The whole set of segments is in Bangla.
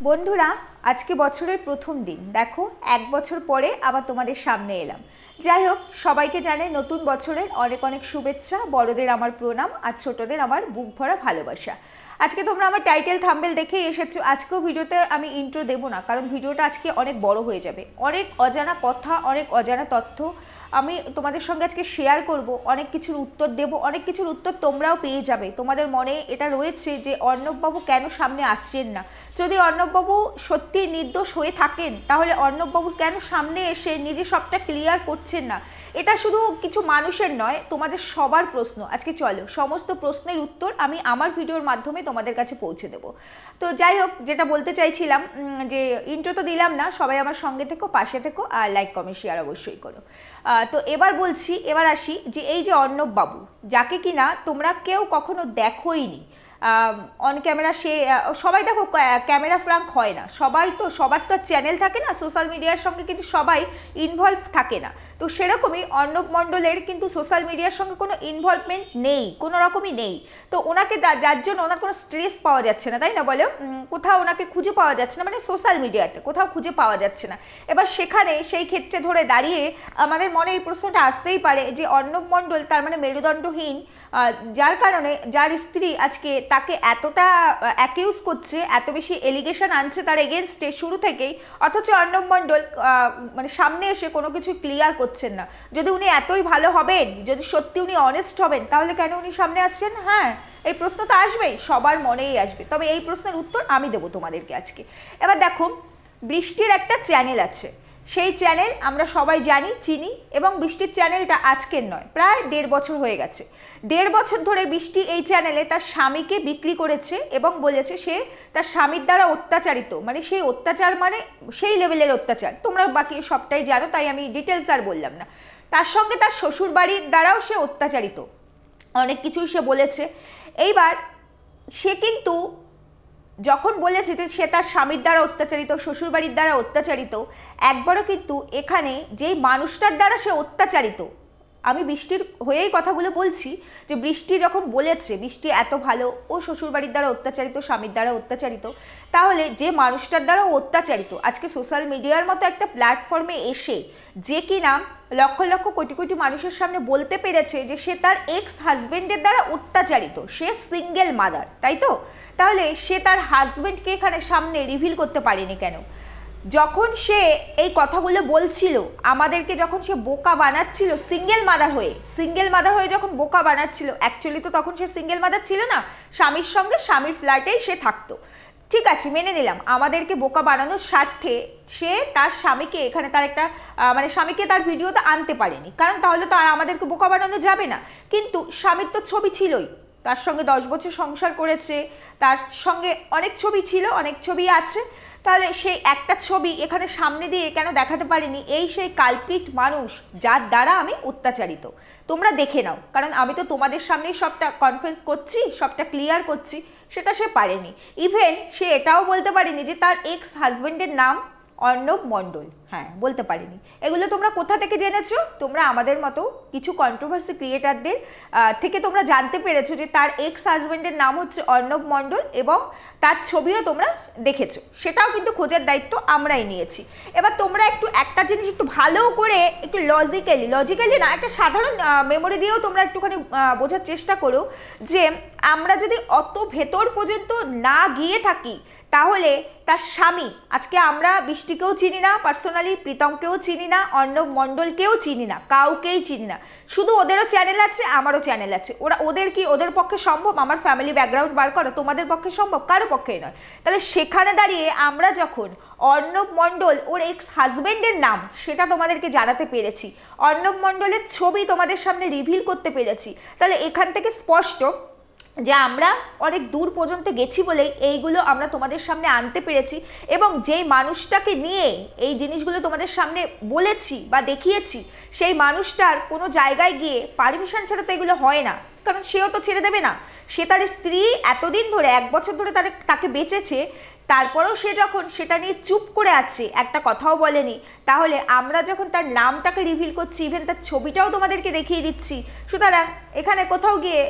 বন্ধুরা, আজকে বছরের প্রথম দিন। দেখো, এক বছর পরে আবার তোমাদের সামনে এলাম। যাই হোক, সবাইকে জানাই নতুন বছরের অনেক অনেক শুভেচ্ছা। বড়দের আমার প্রণাম, আর ছোটদের আমার বুক ভরা ভালোবাসা। আজকে তোমরা আমার টাইটেল থাম্বনেল দেখেই এসেছো। আজকেও ভিডিওতে আমি ইন্ট্রো দেবো না, কারণ ভিডিওটা আজকে অনেক বড় হয়ে যাবে। অনেক অজানা কথা, অনেক অজানা তথ্য আমি তোমাদের সঙ্গে আজকে শেয়ার করব। অনেক কিছুর উত্তর দেব, অনেক কিছুর উত্তর তোমরাও পেয়ে যাবে। তোমাদের মনে এটা রয়েছে যে অর্ণববাবু কেন সামনে আসছেন না। যদি অর্ণববাবু সত্যি নির্দোষ হয়ে থাকেন, তাহলে অর্ণববাবু কেন সামনে এসে নিজে সবটা ক্লিয়ার করছেন না। এটা শুধু কিছু মানুষের নয়, তোমাদের সবার প্রশ্ন। আজকে চলো সমস্ত প্রশ্নের উত্তর আমি আমার ভিডিওর মাধ্যমে তোমাদের কাছে পৌঁছে দেবো। তো যাই হোক, যেটা বলতে চাইছিলাম, যে ইন্ট্রো তো দিলাম না, সবাই আমার সঙ্গে থেকো, পাশে থেকো, আর লাইক কমেন্ট শেয়ার অবশ্যই করো। তো এবার বলছি, এবার আসি যে এই যে অর্ণববাবু, যাকে কিনা তোমরা কেউ কখনো দেখোইনি অন ক্যামেরা। সে সবাই দেখো ক্যামেরা ফ্রাঙ্ক হয় না, সবাই তো সবার তো চ্যানেল থাকে না, সোশ্যাল মিডিয়ার সঙ্গে কিন্তু সবাই ইনভলভ থাকে না। তো সেরকমই অর্ণব মণ্ডলের কিন্তু সোশ্যাল মিডিয়ার সঙ্গে কোনো ইনভলভমেন্ট নেই, কোনো রকমই নেই। তো ওনাকে যার জন্য ওনার কোনো স্ট্রেস পাওয়া যাচ্ছে না, তাই না বলো? কোথাও ওনাকে খুঁজে পাওয়া যাচ্ছে না, মানে সোশ্যাল মিডিয়াতে কোথাও খুঁজে পাওয়া যাচ্ছে না। এবার সেখানে সেই ক্ষেত্রে ধরে দাঁড়িয়ে আমাদের মনে এই প্রশ্নটা আসতেই পারে যে অর্ণব মণ্ডল তার মানে মেরুদণ্ডহীন, যার কারণে যার স্ত্রী আজকে তাকে এতটা অ্যাকিউজ করছে, এত বেশি এলিগেশন আনছে তার এগেনস্টে শুরু থেকেই, অথচ অর্ণব মণ্ডল মানে সামনে এসে কোনো কিছু ক্লিয়ার করছেন না। যদি উনি এতই ভালো হবেন, যদি সত্যি উনি অনেস্ট হবেন, তাহলে কেন উনি সামনে আসছেন? হ্যাঁ, এই প্রশ্ন তো আসবেই, সবার মনেই আসবে। তবে এই প্রশ্নের উত্তর আমি দেবো তোমাদেরকে আজকে। এবার দেখো, বৃষ্টির একটা চ্যানেল আছে, সেই চ্যানেল আমরা সবাই জানি, চিনি, এবং বৃষ্টির চ্যানেলটা আজকের নয়, প্রায় 1.5 বছর হয়ে গেছে। 1.5 বছর ধরে বৃষ্টি এই চ্যানেলে তার স্বামীকে বিক্রি করেছে এবং বলেছে সে তার স্বামীর দ্বারা অত্যাচারিত। মানে সেই অত্যাচার, মানে সেই লেভেলের অত্যাচার, তোমরা বাকি সবটাই জানো, তাই আমি ডিটেলস আর বললাম না। তার সঙ্গে তার শ্বশুর বাড়ির দ্বারাও সে অত্যাচারিত, অনেক কিছুই সে বলেছে। এইবার সে কিন্তু যখন বলেছে যে সে তার স্বামীর দ্বারা অত্যাচারিত, শ্বশুরবাড়ির দ্বারা অত্যাচারিত, একবারও কিন্তু এখানে যেই মানুষটার দ্বারা সে অত্যাচারিত, আমি বৃষ্টির হয়েই কথাগুলো বলছি, যে বৃষ্টি যখন বলেছে বৃষ্টি এত ভালো, ও শ্বশুরবাড়ির দ্বারা অত্যাচারিত, স্বামীর দ্বারা অত্যাচারিত, তাহলে যে মানুষটার দ্বারা অত্যাচারিত আজকে সোশ্যাল মিডিয়ার মতো একটা প্ল্যাটফর্মে এসে যে কিনা লক্ষ লক্ষ কোটি কোটি মানুষের সামনে বলতে পেরেছে যে সে তার এক্স হাজবেন্ডের দ্বারা অত্যাচারিত, সে সিঙ্গেল মাদার, তাই তো? তাহলে সে তার হাজবেন্ডকে এখানে সামনে রিভিল করতে পারেনি কেন? যখন সে এই কথাগুলো বলছিল, আমাদেরকে যখন সে বোকা বানাচ্ছিল, সিঙ্গেল মাদার হয়ে যখন বোকা বানাচ্ছিল, অ্যাকচুয়ালি তো তখন সে সিঙ্গেল মাদার ছিল না, স্বামীর সঙ্গে স্বামীর ফ্ল্যাটেই সে থাকতো। ঠিক আছে, মেনে নিলাম, আমাদেরকে বোকা বানানোর স্বার্থে সে তার স্বামীকে এখানে তার একটা মানে স্বামীকে তার ভিডিওতে আনতে পারেনি, কারণ তাহলে তো আর আমাদেরকে বোকা বানানো যাবে না। কিন্তু স্বামীর তো ছবি ছিলই, তার সঙ্গে 10 বছর সংসার করেছে, তার সঙ্গে অনেক ছবি ছিল, অনেক ছবি আছে। তাহলে সেই একটা ছবি এখানে সামনে দিয়ে কেন দেখাতে পারিনি? এই সেই কালপিট মানুষ যার দ্বারা আমি অত্যাচারিত, তোমরা দেখে নাও, কারণ আমি তো তোমাদের সামনেই সবটা কনফারেন্স করছি, সবটা ক্লিয়ার করছি। সেটা সে পারেনি। ইভেন সে এটাও বলতে পারেনি যে তার এক্স হাজবেন্ডের নাম অর্ণব মণ্ডল, হ্যাঁ বলতে পারিনি। এগুলো তোমরা কোথা থেকে জেনেছো? তোমরা আমাদের মতো কিছু কন্ট্রোভার্সি ক্রিয়েটারদের থেকে তোমরা জানতে পেরেছো যে তার এক্স হাজবেন্ডের নাম হচ্ছে অর্ণব মণ্ডল, এবং তার ছবিও তোমরা দেখেছো, সেটাও কিন্তু খোঁজার দায়িত্ব আমরাই নিয়েছি। এবার তোমরা একটু একটা জিনিস একটু ভালো করে, একটু লজিক্যালি না, একটা সাধারণ মেমোরি দিয়েও তোমরা একটুখানি বোঝার চেষ্টা করো যে আমরা যদি অত ভেতর পর্যন্ত না গিয়ে থাকি, তাহলে তার স্বামী, আজকে আমরা বৃষ্টিকেও চিনি না পার্সোনালি, প্রীতমকেও চিনি না, অর্ণব মণ্ডলকেও চিনি না, কাউকেই চিনি না। শুধু ওদেরও চ্যানেল আছে, আমারও চ্যানেল আছে। ওদের পক্ষে সম্ভব আমার ফ্যামিলি ব্যাকগ্রাউন্ড বার করো? তোমাদের পক্ষে সম্ভব? কারো পক্ষেই নয়। তাহলে সেখানে দাঁড়িয়ে আমরা যখন অর্ণব মণ্ডল ওর এক্স হাজবেন্ডের নাম সেটা তোমাদেরকে জানাতে পেরেছি, অর্ণব মণ্ডলের ছবি তোমাদের সামনে রিভিল করতে পেরেছি, তাহলে এখান থেকে স্পষ্ট যে আমরা অনেক দূর পর্যন্ত গেছি বলেই এইগুলো আমরা তোমাদের সামনে আনতে পেরেছি। এবং যেই মানুষটাকে নিয়ে এই জিনিসগুলো তোমাদের সামনে বলেছি বা দেখিয়েছি, সেই মানুষটার কোনো জায়গায় গিয়ে পারমিশন ছাড়া তো এগুলো হয় না, কারণ সেও তো ছেড়ে দেবে না। সে তার স্ত্রী এতদিন ধরে, 1 বছর ধরে তাকে বেঁচেছে, তারপরেও সে যখন সেটা নিয়ে চুপ করে আছে, একটা কথাও বলেনি, তাহলে আমরা যখন তার নামটাকে রিভিল করছি, ইভেন তার ছবিটাও তোমাদেরকে দেখিয়ে দিচ্ছি, সুতরাং এখানে কোথাও গিয়ে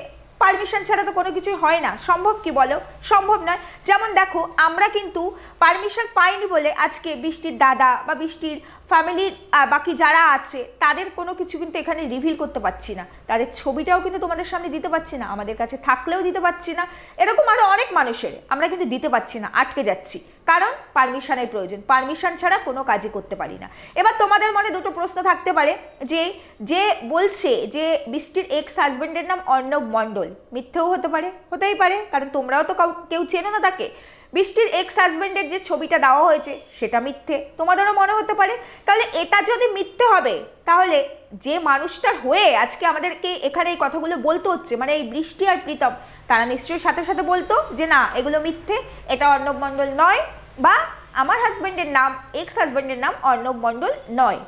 পারমিশন ছাড়া তো কোনো কিছুই হয় না, সম্ভব কি বলো? সম্ভব নয়। যেমন দেখো, আমরা কিন্তু পারমিশন পাইনি বলে আজকে বৃষ্টির দাদা বা বৃষ্টির ফ্যামিলির বাকি যারা আছে তাদের কোনো কিছু কিন্তু এখানে রিভিল করতে পারছি না, তাদের ছবিটাও কিন্তু তোমাদের সামনে দিতে পারছি না, আমাদের কাছে থাকলেও দিতে পারছি না, এরকম আরও অনেক মানুষের আমরা কিন্তু দিতে পারছি না, আটকে যাচ্ছি, কারণ পারমিশনের প্রয়োজন, পারমিশন ছাড়া কোনো কাজই করতে পারি না। এবার তোমাদের মনে দুটো প্রশ্ন থাকতে পারে যে যে বলছে যে বৃষ্টির এক্স হাজব্যান্ডের নাম অর্ণব মণ্ডল, মিথ্যেও হতে পারে, হতেই পারে, কারণ তোমরাও তো কেউ চেনো না তাকে। বৃষ্টির এক্স হাজব্যান্ডের যে ছবিটা দেওয়া হয়েছে সেটা মিথ্যে, তোমাদেরও মনে হতে পারে। তাহলে এটা যদি মিথ্যে হবে, তাহলে যে মানুষটার হয়ে আজকে আমাদেরকে এখানে এই কথাগুলো বলতে হচ্ছে, মানে এই বৃষ্টি আর প্রীতম, তারা নিশ্চয়ই সাথে সাথে বলতো যে না এগুলো মিথ্যে, এটা অর্ণব মণ্ডল নয়, বা আমার হাজব্যান্ডের নাম, এক্স হাজব্যান্ডের নাম অর্ণব মণ্ডল নয়,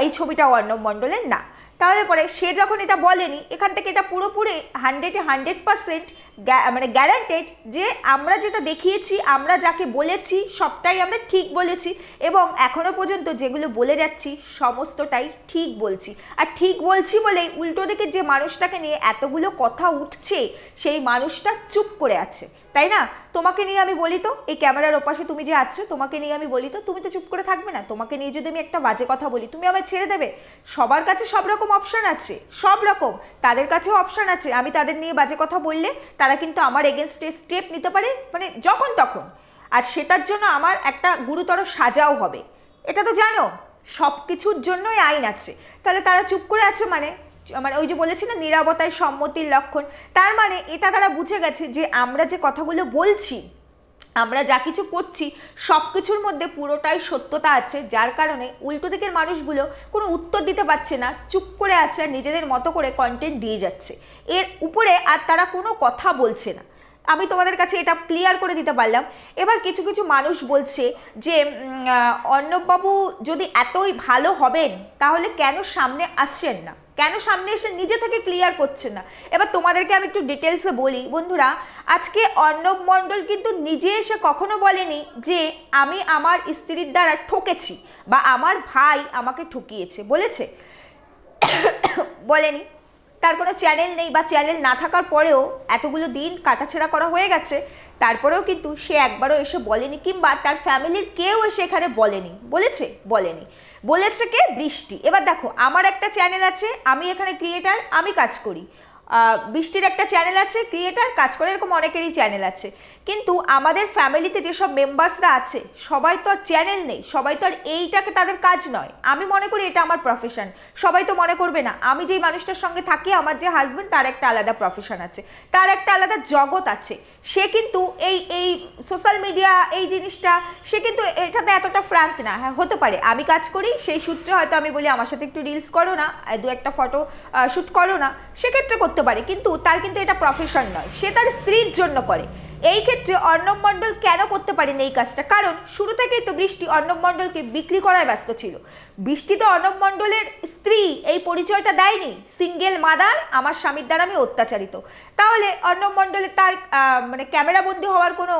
এই ছবিটাও অর্ণব মণ্ডলের না। তাহলে পরে সে যখন এটা বলেনি, এখান থেকে এটা পুরোপুরি 100% মানে গ্যারান্টেড যে আমরা যেটা দেখিয়েছি, আমরা যাকে বলেছি সবটাই আমরা ঠিক বলেছি, এবং এখনো পর্যন্ত যেগুলো বলে যাচ্ছি সমস্তটাই ঠিক বলছি। আর ঠিক বলছি বলেই উল্টো দিকে যে মানুষটাকে নিয়ে এতগুলো কথা উঠছে সেই মানুষটা চুপ করে আছে, তাই না? তোমাকে নিয়ে আমি বলি তো, এই ক্যামেরার ওপাশে তুমি যে আছো, তোমাকে নিয়ে আমি বলি তো, তুমি তো চুপ করে থাকবে না? তোমাকে নিয়ে যদি আমি একটা বাজে কথা বলি, তুমি আমায় ছেড়ে দেবে? সবার কাছে সব রকম অপশান আছে, সব রকম, তাদের কাছেও অপশান আছে, আমি তাদের নিয়ে বাজে কথা বললে তারা কিন্তু আমার এগেনস্টে স্টেপ নিতে পারে, মানে যখন তখন, আর সেটার জন্য আমার একটা গুরুতর সাজাও হবে, এটা তো জানো, সব কিছুর জন্যই আইন আছে। তাহলে তারা চুপ করে আছে মানে ওই যে বলেছি না, নীরবতায় সম্মতির লক্ষণ, তার মানে এটা তারা বুঝে গেছে যে আমরা যে কথাগুলো বলছি, আমরা যা কিছু করছি সব কিছুর মধ্যে পুরোটাই সত্যতা আছে, যার কারণে উল্টো দিকের মানুষগুলো কোনো উত্তর দিতে পারছে না, চুপ করে আছে আর নিজেদের মতো করে কন্টেন্ট দিয়ে যাচ্ছে, এর উপরে আর তারা কোনো কথা বলছে না। আমি তোমাদের কাছে এটা ক্লিয়ার করে দিতে পারলাম। এবার কিছু কিছু মানুষ বলছে যে অর্ণববাবু যদি এতই ভালো হবেন তাহলে কেন সামনে আসছেন না, কেন সামনে এসে নিজে থেকে ক্লিয়ার করছেন না। এবার তোমাদেরকে আমি একটু ডিটেলসে বলি বন্ধুরা, আজকে অর্ণব মণ্ডল কিন্তু নিজে এসে কখনো বলেনি যে আমি আমার স্ত্রীর দ্বারা ঠকেছি বা আমার ভাই আমাকে ঠকিয়েছে, বলেছে? বলেনি। তার কোনো চ্যানেল নেই, বা চ্যানেল না থাকার পরেও এতগুলো দিন কাটাছেড়া করা হয়ে গেছে, তারপরেও কিন্তু সে একবারও এসে বলেনি, কিংবা তার ফ্যামিলির কেউ এসে এখানে বলেনি। বলেছে? বলেনি। বলেছে কে? বৃষ্টি। এবার দেখো, আমার একটা চ্যানেল আছে, আমি এখানে ক্রিয়েটার, আমি কাজ করি, বৃষ্টির একটা চ্যানেল আছে, ক্রিয়েটার কাজ করে, এরকম অনেকেরই চ্যানেল আছে, কিন্তু আমাদের ফ্যামিলিতে যেসব মেম্বার্সরা আছে সবাই তো আর চ্যানেল নেই, সবাই তো আর এইটাকে তাদের কাজ নয়। আমি মনে করি এটা আমার প্রফেশন, সবাই তো মনে করবে না। আমি যেই মানুষটার সঙ্গে থাকি, আমার যে হাজব্যান্ড, তার একটা আলাদা প্রফেশন আছে, তার একটা আলাদা জগৎ আছে, সে কিন্তু এই সোশ্যাল মিডিয়া এই জিনিসটা, সে কিন্তু এটাতে এতটা ফ্র্যাঙ্ক না। হ্যাঁ, হতে পারে আমি কাজ করি, সেই সূত্রে হয়তো আমি বলি আমার সাথে একটু রিলস করো না, দু একটা ফটো শ্যুট করো না, সেক্ষেত্রে করতে পারে, কিন্তু তার কিন্তু এটা প্রফেশন নয়, সে তার স্ত্রীর জন্য করে। এই ক্ষেত্রে অর্ণব মণ্ডল কেন করতে পারেনি এই কাজটা? কারণ শুরু থেকেই তো বৃষ্টি অর্ণব মণ্ডলকে বিক্রি করায় ব্যস্ত ছিল। বৃষ্টি তো অর্ণব মণ্ডলের স্ত্রী এই পরিচয়টা দেয়নি, সিঙ্গেল মাদার, আমার স্বামীর দ্বারা আমি অত্যাচারিত। তাহলে অর্ণব মণ্ডলের তার মানে ক্যামেরাবন্দি হওয়ার কোনো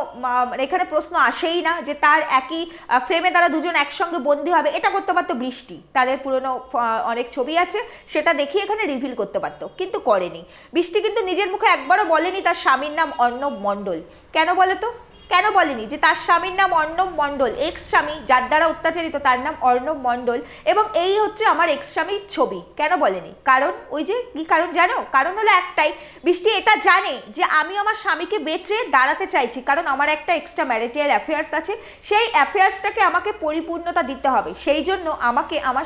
এখানে প্রশ্ন আসেই না, যে তার একই ফ্রেমে তারা দুজন একসঙ্গে বন্দি হবে। এটা করতে পারতো বৃষ্টি, তাদের পুরনো অনেক ছবি আছে, সেটা দেখিয়ে এখানে রিভিল করতে পারতো, কিন্তু করেনি। বৃষ্টি কিন্তু নিজের মুখে একবারও বলেনি তার স্বামীর নাম অর্ণব মণ্ডল। কেন বলে তো? কেন বলেনি যে তার স্বামীর নাম অর্ণব মণ্ডল, এক্স স্বামী যার দ্বারা অত্যাচারিত, তার নাম অর্ণব মণ্ডল, এবং এই হচ্ছে আমার এক্স স্বামীর ছবি? কেন বলেনি? কারণ ওই যে কি কারণ জানো? কারণ হলো একটাই, বৃষ্টি এটা জানে যে আমি আমার স্বামীকে বেঁচে দাঁড়াতে চাইছি, কারণ আমার একটা এক্সট্রা ম্যারিটাল অ্যাফেয়ার্স আছে, সেই অ্যাফেয়ার্সটাকে আমাকে পরিপূর্ণতা দিতে হবে, সেই জন্য আমাকে আমার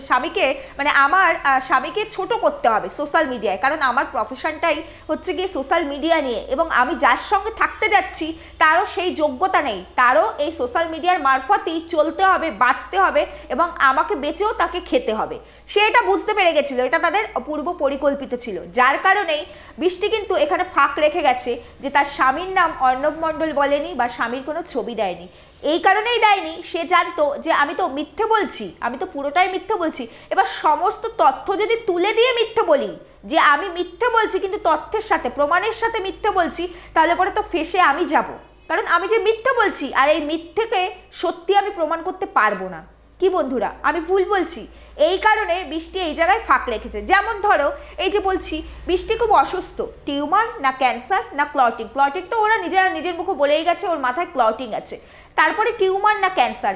স্বামীকে মানে আমার স্বামীকে ছোট করতে হবে সোশ্যাল মিডিয়ায়, কারণ আমার প্রফেশনটাই হচ্ছে গিয়ে সোশ্যাল মিডিয়া নিয়ে, এবং আমি যার সঙ্গে থাকতে যাচ্ছি তারও সেই যোগ্যতা নেই, তারও এই সোশ্যাল মিডিয়ার মারফতই চলতে হবে, বাঁচতে হবে, এবং আমাকে বেঁচেও তাকে খেতে হবে। সে এটা বুঝতে পেরে গেছিল, এটা তাদের পূর্ব পরিকল্পিত ছিল, যার কারণেই বৃষ্টি কিন্তু এখানে ফাঁক রেখে গেছে যে তার স্বামীর নাম অর্ণব মণ্ডল বলেনি বা স্বামীর কোনো ছবি দেয়নি। এই কারণেই দেয়নি, সে জানতো যে আমি তো মিথ্যে বলছি, আমি তো পুরোটাই মিথ্যে বলছি। এবার সমস্ত তথ্য যদি তুলে দিয়ে মিথ্যে বলি, যে আমি মিথ্যে বলছি কিন্তু তথ্যের সাথে, প্রমাণের সাথে মিথ্যে বলছি, তাহলে পরে তো ফেসে আমি যাব, কারণ আমি যে মিথ্যে বলছি আর এই মিথ্যেকে সত্যি আমি প্রমাণ করতে পারবো না। কি বন্ধুরা, আমি ভুল বলছি? এই কারণে বৃষ্টি এই জায়গায় ফাঁক রেখেছে। যেমন ধরো এই যে বলছি বৃষ্টি খুব অসুস্থ, টিউমার না ক্যান্সার না ক্লটিং, ক্লটিং তো ওরা নিজের মুখে বলেই গেছে ওর মাথায় ক্লটিং আছে, তারপরে টিউমার না ক্যান্সার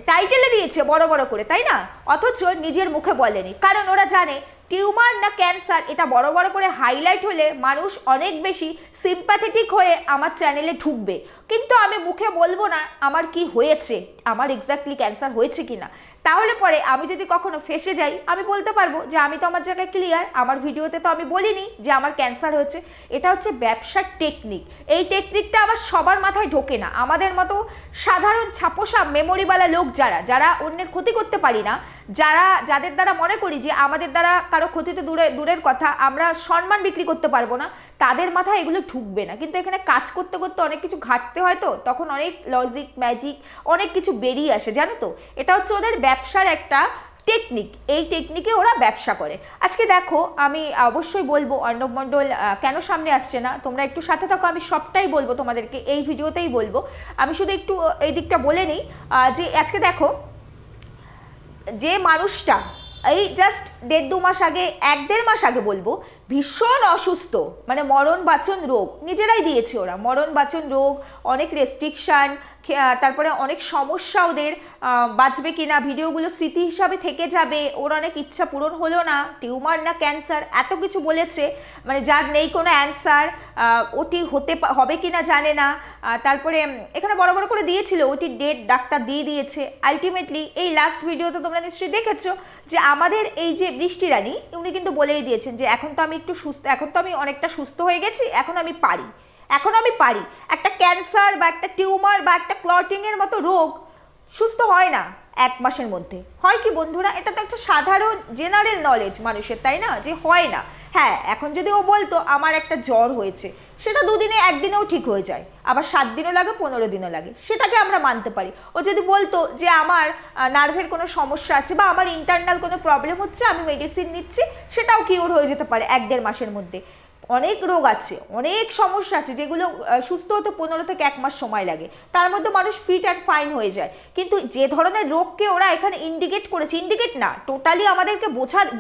টাইটেলে দিয়েছে বড় বড় করে, তাই না? অথচ নিজের মুখে বলেনি, কারণ ওরা জানে টিউমার না ক্যান্সার এটা বড় বড় করে হাইলাইট হলে মানুষ অনেক বেশি সিম্প্যাথেটিক হয়ে আমার চ্যানেলে ঢুকবে, কিন্তু আমি মুখে বলবো না আমার কি হয়েছে, আমার এক্স্যাক্টলি ক্যান্সার হয়েছে কিনা। তাহলে পরে আমি যদি কখনো ফেসে যাই আমি বলতে পারবো যে আমি তো আমার জায়গায় ক্লিয়ার, আমার ভিডিওতে তো আমি বলিনি যে আমার ক্যান্সার হয়েছে। এটা হচ্ছে ব্যবসার টেকনিক। এই টেকনিকটা আবার সবার মাথায় ঢোকে না। আমাদের মতো সাধারণ ছাপোসা মেমোরিওয়ালা লোক যারা অন্যের ক্ষতি করতে পারি না, যাদের দ্বারা মনে করি যে আমাদের দ্বারা কারো ক্ষতি তো দূরের কথা, আমরা সম্মান বিক্রি করতে পারবো না, তাদের মাথায় এগুলো ঢুকবে না। কিন্তু এখানে কাজ করতে করতে অনেক কিছু ঘাটতে হয়, তো তখন অনেক লজিক ম্যাজিক অনেক কিছু বেরিয়ে আসে, জানো তো? এটা হচ্ছে ওদের ব্যবসার একটা টেকনিক, এই টেকনিকে ওরা ব্যবসা করে। আজকে দেখো আমি অবশ্যই বলবো অর্ণব মণ্ডল কেন সামনে আসছে না, তোমরা একটু সাথে থাকো, আমি সবটাই বলবো তোমাদেরকে, এই ভিডিওতেই বলবো। আমি শুধু একটু এই দিকটা বলে নিই যে আজকে দেখো যে মানুষটা এই জাস্ট 1.5-2 মাস আগে, 1-1.5 মাস আগে বলবো, ভীষণ অসুস্থ, মানে মরণ বাচন রোগ নিজেরাই দিয়েছে ওরা, মরণ বাচন রোগ, অনেক রেস্ট্রিকশান, তারপরে অনেক সমস্যা ওদের, বাঁচবে কিনা, ভিডিওগুলো স্মৃতি হিসাবে থেকে যাবে, ওর অনেক ইচ্ছা পূরণ হলো না, টিউমার না ক্যান্সার, এত কিছু বলেছে, মানে যার নেই কোনো অ্যান্সার, ওটি হবে কিনা জানে না। তারপরে এখানে বড় বড় করে দিয়েছিল ওটির ডেট ডাক্তার দিয়ে দিয়েছে। আলটিমেটলি এই লাস্ট ভিডিওতে তোমরা নিশ্চয়ই দেখেছো যে আমাদের এই যে বৃষ্টি রানী উনি কিন্তু বলেই দিয়েছেন যে এখন তো আমি একটু সুস্থ, এখন তো আমি অনেকটা সুস্থ হয়ে গেছি, এখন আমি পারি একটা ক্যান্সার বা একটা টিউমার বা একটা ক্লটিংয়ের মতো রোগ সুস্থ হয় না 1 মাসের মধ্যে। হয় কি বন্ধুরা? এটা তো একটা সাধারণ জেনারেল নলেজ মানুষের, তাই না, যে হয় না। হ্যাঁ, এখন যদি ও বলতো আমার একটা জ্বর হয়েছে, সেটা 2 দিনে 1 দিনেও ঠিক হয়ে যায়, আবার 7 দিনও লাগে, 15 দিনও লাগে, সেটাকে আমরা মানতে পারি। ও যদি বলতো যে আমার নার্ভের কোনো সমস্যা আছে বা আমার ইন্টারনাল কোনো প্রবলেম হচ্ছে, আমি মেডিসিন নিচ্ছি, সেটাও কিওর হয়ে যেতে পারে 1-1.5 মাসের মধ্যে। অনেক রোগ আছে, অনেক সমস্যা আছে যেগুলো সুস্থ হতে 15 থেকে 1 মাস সময় লাগে, তার মধ্যে মানুষ ফিট অ্যান্ড ফাইন হয়ে যায়। কিন্তু যে ধরনের রোগকে ওরা এখানে ইন্ডিকেট করেছে, ইন্ডিকেট না, টোটালি আমাদেরকে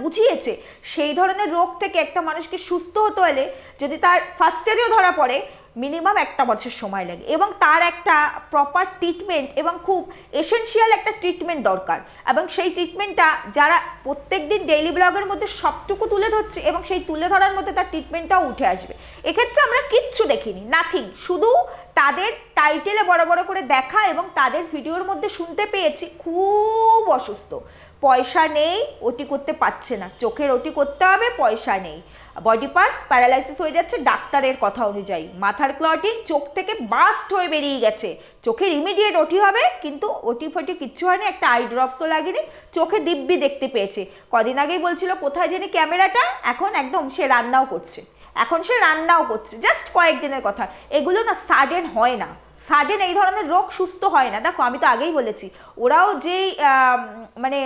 বুঝিয়েছে, সেই ধরনের রোগ থেকে একটা মানুষকে সুস্থ হতে হলে যদি তার ফার্স্ট স্টেজেও ধরা পড়ে, মিনিমাম 1 বছর সময় লাগে, এবং তার একটা প্রপার ট্রিটমেন্ট এবং খুব এসেনশিয়াল একটা ট্রিটমেন্ট দরকার। এবং সেই ট্রিটমেন্টটা যারা প্রত্যেক দিন ডেইলি ব্লগের মধ্যে সবটুকু তুলে ধরছে, এবং সেই তুলে ধরার মধ্যে তার ট্রিটমেন্টটাও উঠে আসবে। এক্ষেত্রে আমরা কিচ্ছু দেখিনি, নাথিং, শুধু তাদের টাইটেলে বড় বড় করে দেখা এবং তাদের ভিডিওর মধ্যে শুনতে পেয়েছি খুব অসুস্থ, পয়সা নেই, ওটি করতে পারছে না, চোখের ওটি করতে হবে, পয়সা নেই, বডি পার্টস প্যারালাইসিস হয়ে যাচ্ছে ডাক্তারের কথা অনুযায়ী, মাথার ক্লটিং, চোখ থেকে বাস্ট হয়ে বেরিয়ে গেছে, চোখের ইমিডিয়েট ওটি হবে, কিন্তু ওটি ফটি কিচ্ছু হয়নি, একটা আই ড্রপসও লাগেনি, চোখে দিব্যি দেখতে পেয়েছে। কদিন আগেই বলছিল কোথায় জানি ক্যামেরাটা, এখন একদম সে রান্নাও করছে, জাস্ট কয়েকদিনের কথা। এগুলো না সাডেন হয় না, সাডেন এই ধরনের রোগ সুস্থ হয় না। দেখো আমি তো আগেই বলেছি, ওরাও যেই মানে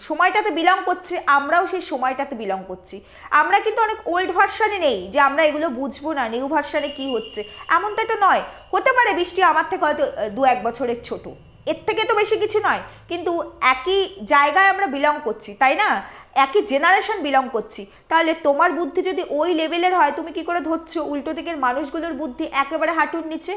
সময়টাতে বিলং করছে, আমরাও সেই সময়টাতে বিলং করছি। আমরা কিন্তু অনেক ওল্ড ভার্সানে নেই যে আমরা এগুলো বুঝবো না, নিউ ভার্সানে কি হচ্ছে এমনটা তো নয়। হতে পারে বৃষ্টি আমার থেকে হয়তো 2-1 বছরের ছোট, এর থেকে তো বেশি কিছু নয়, কিন্তু একই জায়গায় আমরা বিলং করছি, তাই না, একই জেনারেশন বিলং করছি। তাহলে তোমার বুদ্ধি যদি ওই লেভেলের হয়, তুমি কি করে ধরছো উল্টো দিকের মানুষগুলোর বুদ্ধি একেবারে হাঁটুর নিচে?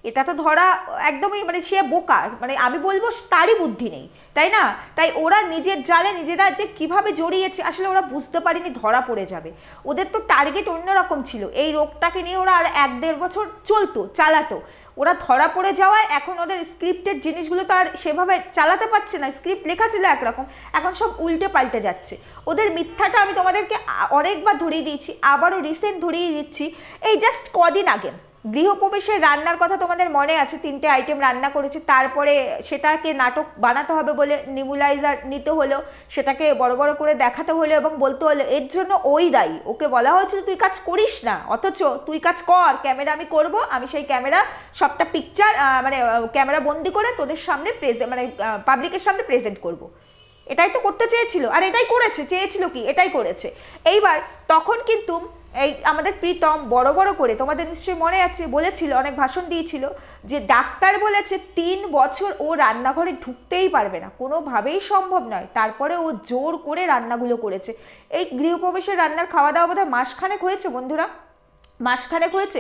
এটা তো ধরা একদমই, মানে সে বোকা, মানে আমি বলবো তারই বুদ্ধি নেই, তাই না? তাই ওরা নিজের জালে নিজেরা যে কিভাবে জড়িয়েছে, আসলে ওরা বুঝতে পারেনি ধরা পড়ে যাবে। ওদের তো টার্গেট অন্যরকম ছিল, এই রোগটাকে নিয়ে ওরা আর 1-1.5 বছর চালাতো। ওরা ধরা পড়ে যাওয়ায় এখন ওদের স্ক্রিপ্টের জিনিসগুলো তো আর সেভাবে চালাতে পারছে না, স্ক্রিপ্ট লেখা ছিল একরকম, এখন সব উল্টে পাল্টে যাচ্ছে। ওদের মিথ্যাটা আমি তোমাদেরকে অনেকবার ধরিয়ে দিয়েছি, আবারও রিসেন্ট ধরিয়ে দিচ্ছি। এই জাস্ট কদিন আগে গৃহপ্রবেশের রান্নার কথা তোমাদের মনে আছে, 3টে আইটেম রান্না করেছে, তারপরে সেটাকে নাটক বানাতে হবে বলে নিবুলাইজার নিতে হলো, সেটাকে বড় বড় করে দেখাতে হলো এবং বলতে হলো এর জন্য ওই দায়ী, ওকে বলা হয়েছিল তুই কাজ করিস না, অথচ তুই কাজ কর, ক্যামেরা আমি করব, আমি সেই ক্যামেরা সবটা পিকচার মানে ক্যামেরা বন্দি করে তোদের সামনে মানে পাবলিকের সামনে প্রেজেন্ট করব। এটাই তো করতে চেয়েছিল, আর এটাই করেছে, চেয়েছিল কি এটাই করেছে। এইবার তখন কিন্তু এই আমাদের প্রীতম বড় বড় করে, তোমাদের নিশ্চয়ই মনে আছে, বলেছিল, অনেক ভাষণ দিয়েছিল যে ডাক্তার বলেছে 3 বছর ও রান্নাঘরে ঢুকতেই পারবে না, কোনোভাবেই সম্ভব নয়। তারপরে ও জোর করে রান্নাগুলো করেছে। এই গৃহপ্রবেশের রান্নার খাওয়া দাওয়া বোধহয় মাসখানেক হয়েছে বন্ধুরা, মাসখানেক হয়েছে।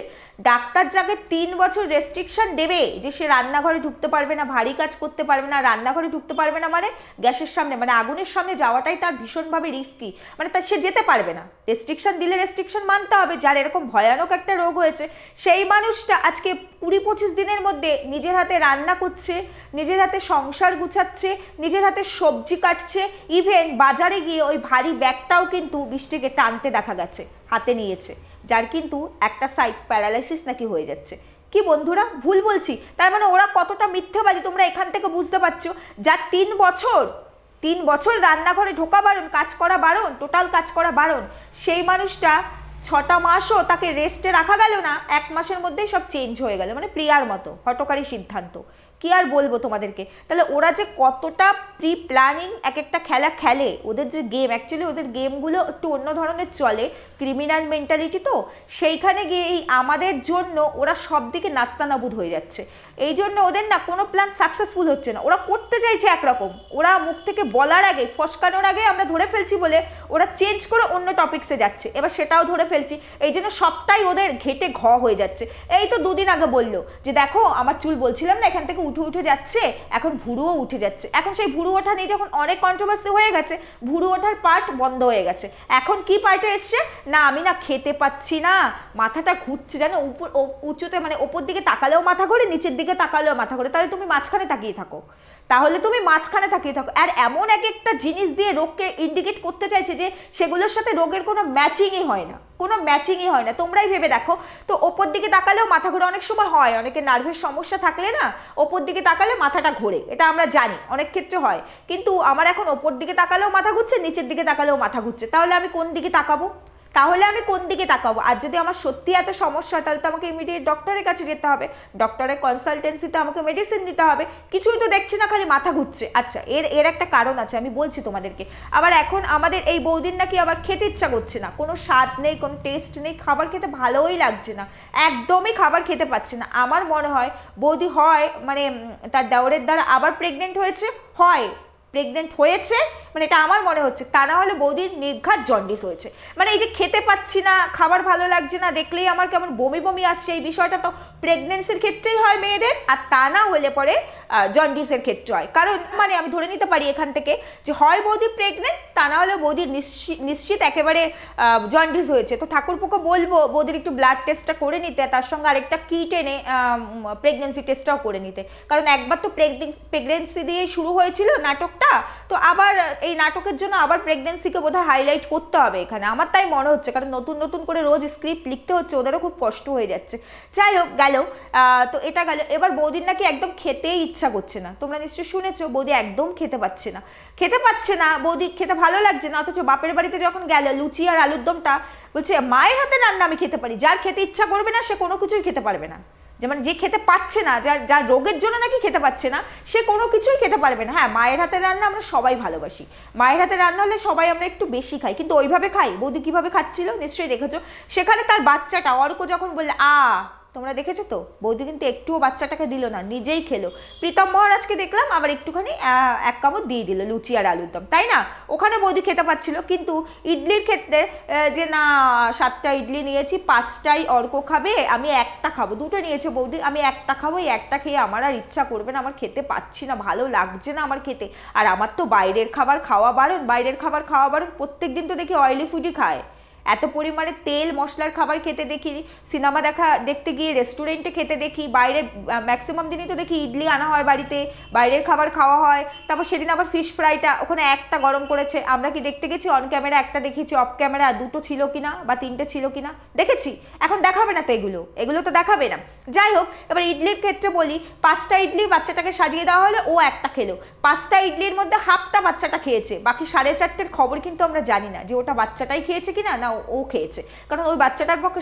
ডাক্তার যাকে 3 বছর রেস্ট্রিকশন দেবে যে সে রান্নাঘরে ঢুকতে পারবে না, ভারী কাজ করতে পারবে না, রান্নাঘরে ঢুকতে পারবে না, মানে গ্যাসের সামনে, মানে আগুনের সামনে যাওয়াটাই তার ভীষণভাবে রিস্কি, মানে তার সে যেতে পারবে না। রেস্ট্রিকশন দিলে রেস্ট্রিকশন মানতে হবে। যার এরকম ভয়ানক একটা রোগ হয়েছে সেই মানুষটা আজকে 20-25 দিনের মধ্যে নিজের হাতে রান্না করছে, নিজের হাতে সংসার গুছাচ্ছে, নিজের হাতে সবজি কাটছে, ইভেন বাজারে গিয়ে ওই ভারী ব্যাগটাও কিন্তু বৃষ্টিকে টানতে দেখা গেছে, হাতে নিয়েছে, যার কিন্তু একটা সাইড প্যারালাইসিস নাকি হয়ে যাচ্ছে। কি বন্ধুরা ভুল বলছি? তার মানে ওরা কতটা মিথ্যাবাদী তোমরা এখান থেকে বুঝতে পারছো। যার 3 বছর রান্নাঘরে ঢোকা বারণ, কাজ করা বারণ, টোটাল কাজ করা বারণ, সেই মানুষটা 6টা মাসও তাকে রেস্টে রাখা গেল না, 1 মাসের মধ্যেই সব চেঞ্জ হয়ে গেল, মানে প্রিয়ার মতো হঠকারী সিদ্ধান্ত। কি আর বলবো তোমাদেরকে। তাহলে ওরা যে কতটা প্রি প্ল্যানিং এক একটা খেলা খেলে, ওদের যে গেম, অ্যাকচুয়ালি ওদের গেমগুলো একটু অন্য ধরনের চলে, ক্রিমিনাল মেন্টালিটি তো, সেইখানে গিয়ে এই আমাদের জন্য ওরা সব দিকে নাস্তানাবুদ হয়ে যাচ্ছে। এই জন্য ওদের না কোনো প্ল্যান সাকসেসফুল হচ্ছে না। ওরা করতে চাইছে একরকম, ওরা মুখ থেকে বলার আগে, ফসকানোর আগে আমরা ধরে ফেলছি বলে ওরা চেঞ্জ করে অন্য টপিক্সে যাচ্ছে, এবার সেটাও ধরে ফেলছি, এই জন্য সবটাই ওদের ঘেটে ঘ হয়ে যাচ্ছে। এই তো 2 দিন আগে বললো যে দেখো আমার চুল, বলছিলাম না এখান থেকে উঠে উঠে যাচ্ছে, এখন ভুরুও উঠে যাচ্ছে। এখন সেই ভুরু ওঠা নিয়ে যখন অনেক কন্ট্রোভার্সি হয়ে গেছে, ভুরু ওঠার পার্ট বন্ধ হয়ে গেছে। এখন কি পার্টে এসছে না, আমি না খেতে পাচ্ছি না, মাথাটা ঘুরছে, জানো উপর উঁচুতে, মানে ওপর দিকে তাকালেও মাথা ঘোরে, নিচের দিকে তাকালেও মাথা ঘোরে। তাহলে তুমি মাঝখানে তাকিয়ে থাকো, আর এমন এক একটা জিনিস দিয়ে রোগকে ইন্ডিকেট করতে চাইছে যে সেগুলোর সাথে রোগের কোনো ম্যাচিংই হয় না, তোমরাই ভেবে দেখো। তো ওপর দিকে তাকালেও মাথা ঘোরে, অনেক সময় হয়, অনেকে নার্ভের সমস্যা থাকলে না ওপর দিকে তাকালে মাথাটা ঘোরে, এটা আমরা জানি, অনেক ক্ষেত্রে হয়। কিন্তু আমার এখন ওপর দিকে তাকালেও মাথা ঘুরছে, নিচের দিকে তাকালেও মাথা ঘুরছে। তাহলে আমি কোন দিকে তাকাবো? আর যদি আমার সত্যি এত সমস্যা, তাহলে তো আমাকে ইমিডিয়েট ডক্টরের কাছে যেতে হবে, ডক্টরের কনসালটেন্সিতে আমাকে মেডিসিন নিতে হবে। কিছুই তো দেখছি না, খালি মাথা ঘুরছে। আচ্ছা, এর একটা কারণ আছে, আমি বলছি তোমাদেরকে। আবার এখন আমাদের এই বৌদির নাকি আবার খেতে ইচ্ছা করছে না, কোনো স্বাদ নেই, কোনো টেস্ট নেই, খাবার খেতে ভালোই লাগছে না, একদমই খাবার খেতে পাচ্ছে না। আমার মনে হয় বৌদি হয় মানে তার দেওরের দ্বারা আবার প্রেগনেন্ট হয়েছে, মানে এটা আমার মনে হচ্ছে, তা না হলে বৌদির নির্ঘাত জন্ডিস হয়েছে। মানে এই যে খেতে পাচ্ছি না, খাবার ভালো লাগছে না, দেখলেই আমার কেমন বমি বমি আসছে, এই বিষয়টা তো প্রেগনেন্সির ক্ষেত্রেই হয় মেয়েদের, আর তা না হলে পরে জন্ডিসের ক্ষেত্রে হয়। কারণ মানে আমি ধরে নিতে পারি এখান থেকে যে হয় বৌদি প্রেগনেন্ট, তা না হলে বৌদির নিশ্চিত একেবারে জন্ডিস হয়েছে। তো ঠাকুরপোকে বলবো বৌদির একটু ব্লাড টেস্টটা করে নিতে, তার সঙ্গে আরেকটা কিট এনে প্রেগনেন্সি টেস্টটাও করে নিতে। কারণ একবার তো প্রেগনেন্সি দিয়ে শুরু হয়েছিল নাটকটা, তো আবার এই নাটকের জন্য আবার প্রেগনেন্সিকে বোধহয় হাইলাইট করতে হবে এখানে, আমার তাই মনে হচ্ছে। কারণ নতুন নতুন করে রোজ স্ক্রিপ্ট লিখতে হচ্ছে, ওদেরও খুব কষ্ট হয়ে যাচ্ছে। যাই হোক, গেল তো এটা গেল। এবার বৌদির নাকি একদম খেতেই ইচ্ছা করছে না, তোমরা নিশ্চয়ই শুনেছো, বৌদি একদম খেতে পাচ্ছে না, বৌদি খেতে ভালো লাগছে না। অথচ বাপের বাড়িতে যখন গেল, লুচি আর আলুর দমটা বলছে মায়ের হাতে রান্না আমি খেতে পারি। যার খেতে ইচ্ছা করবে না সে কোনো কিছুই খেতে পারবে না, যেমন যে খেতে পাচ্ছে না, যার রোগের জন্য নাকি খেতে পাচ্ছে না, সে কোনো কিছুই খেতে পারবে না। হ্যাঁ, মায়ের হাতের রান্না আমরা সবাই ভালোবাসি, মায়ের হাতের রান্না হলে সবাই আমরা একটু বেশি খাই, কিন্তু ওইভাবে খাই? বৌদি কিভাবে খাচ্ছিল নিশ্চয়ই দেখেছো। সেখানে তার বাচ্চাটা অর্ক যখন বললে তোমরা দেখেছো তো, বৌদি কিন্তু একটুও বাচ্চাটাকে দিল না, নিজেই খেলো। প্রীতম মহারাজকে দেখলাম আবার একটুখানি 1 কামড় দিয়ে দিল লুচি আর আলুর দম, তাই না? ওখানে বৌদি খেতে পাচ্ছিল। কিন্তু ইডলির ক্ষেত্রে যে না 7টা ইডলি নিয়েছি, 5টাই অর্ক খাবে, আমি 1টা খাবো। 2টো নিয়েছে বৌদি, আমি 1টা খাবো, এই 1টা খেয়ে আমার আর ইচ্ছা করবে না, আমার খেতে পাচ্ছি না, ভালো লাগছে না আমার খেতে। আর আমার তো বাইরের খাবার খাওয়া বারণ, প্রত্যেক দিন তো দেখি অয়েলি ফুডই খায়, এত পরিমাণে তেল মশলার খাবার খেতে দেখি, সিনেমা দেখতে গিয়ে রেস্টুরেন্টে খেতে দেখি, বাইরে ম্যাক্সিমাম দিনই তো দেখি ইডলি আনা হয় বাড়িতে, বাইরের খাবার খাওয়া হয়। তারপর সেদিন আবার ফিশ ফ্রাইটা ওখানে 1টা গরম করেছে, আমরা কি দেখতে গেছি? অন ক্যামেরা 1টা দেখেছি, অফ ক্যামেরা 2টো ছিল কিনা বা 3টে ছিল কিনা দেখেছি। এখন দেখাবে না তো, এগুলো তো দেখাবে না। যাই হোক, এবার ইডলির ক্ষেত্রে বলি, 5টা ইডলি বাচ্চাটাকে সাজিয়ে দেওয়া হলো, ও 1টা খেলো। 5টা ইডলির মধ্যে হাফটা বাচ্চাটা খেয়েছে, বাকি 4.5টের খবর কিন্তু আমরা জানি না যে ওটা বাচ্চাটাই খেয়েছে কিনা, না ও খেয়েছে, কারণ ওই বাচ্চাটার পক্ষে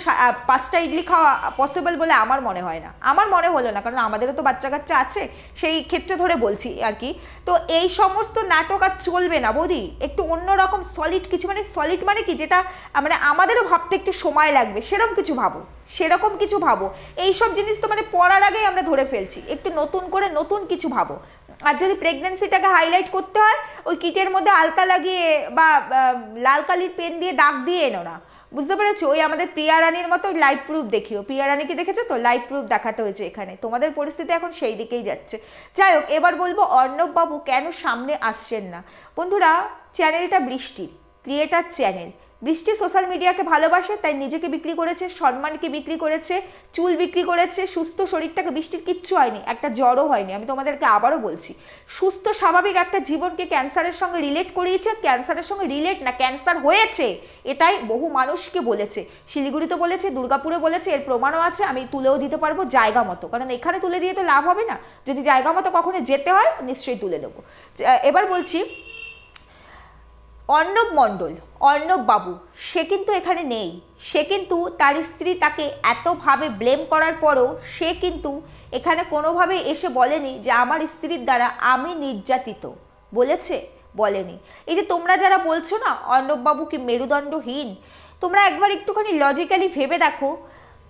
5টা ইডলি খাওয়া পসিবল বলে আমার মনে হয় না, আমার মনে হলো না, কারণ আমাদেরও তো বাচ্চা কাচ্চা আছে, সেই ক্ষেত্রে ধরে বলছি আর কি। তো এই সমস্ত নাটক আর চলবে না বৌদি, একটু অন্যরকম সলিড কিছু, মানে সলিড মানে কি, যেটা মানে আমাদেরও ভাবতে একটু সময় লাগবে সেরকম কিছু ভাবো, সেরকম কিছু ভাবো। এইসব জিনিস তো মানে পড়ার আগেই আমরা ধরে ফেলছি, একটু নতুন করে নতুন কিছু ভাবো। আর যদি প্রেগনেন্সিটাকে হাইলাইট করতে হয়, ওই কিটের মধ্যে আলতা লাগিয়ে বা লাল কালির পেন দিয়ে দাগ দিয়ে এনো না, বুঝতে পেরেছো? ওই আমাদের প্রিয়া রানীর মতো লাইভ প্রুফ দেখিও। প্রিয়া রানীকে দেখেছো তো, লাইভ প্রুফ দেখাতে হয়েছে এখানে, তোমাদের পরিস্থিতি এখন সেই দিকেই যাচ্ছে। যাই হোক, এবার বলবো অর্ণব বাবু কেন সামনে আসছেন না। বন্ধুরা, চ্যানেলটা বৃষ্টির, ক্রিয়েটার চ্যানেল, বৃষ্টি সোশ্যাল মিডিয়াকে ভালোবাসে, তাই নিজেকে বিক্রি করেছে, সম্মানকে বিক্রি করেছে, চুল বিক্রি করেছে, সুস্থ শরীরটাকে, বৃষ্টির কিচ্ছু হয়নি, একটা জ্বরও হয়নি, আমি তোমাদেরকে আবারও বলছি, সুস্থ স্বাভাবিক একটা জীবনকে ক্যান্সারের সঙ্গে রিলেট করিয়েছে, ক্যান্সারের সঙ্গে রিলেট না, ক্যান্সার হয়েছে এটাই বহু মানুষকে বলেছে, শিলিগুড়িতে বলেছে, দুর্গাপুরে বলেছে, এর প্রমাণও আছে, আমি তুলেও দিতে পারবো জায়গা মতো, কারণ এখানে তুলে দিয়ে তো লাভ হবে না, যদি জায়গা মতো কখনো যেতে হয় নিশ্চয়ই তুলে দেবো। এবার বলছি অর্ণব মণ্ডল, অর্ণব বাবু, সে কিন্তু এখানে নেই, সে কিন্তু তার স্ত্রী তাকে এতভাবে ব্লেম করার পরও সে কিন্তু এখানে কোনোভাবে এসে বলেনি যে আমার স্ত্রীর দ্বারা আমি নির্যাতিত, বলেছে? বলেনি। এই যে তোমরা যারা বলছো না অর্ণব বাবু কি মেরুদণ্ডহীন, তোমরা একবার একটুখানি লজিক্যালি ভেবে দেখো,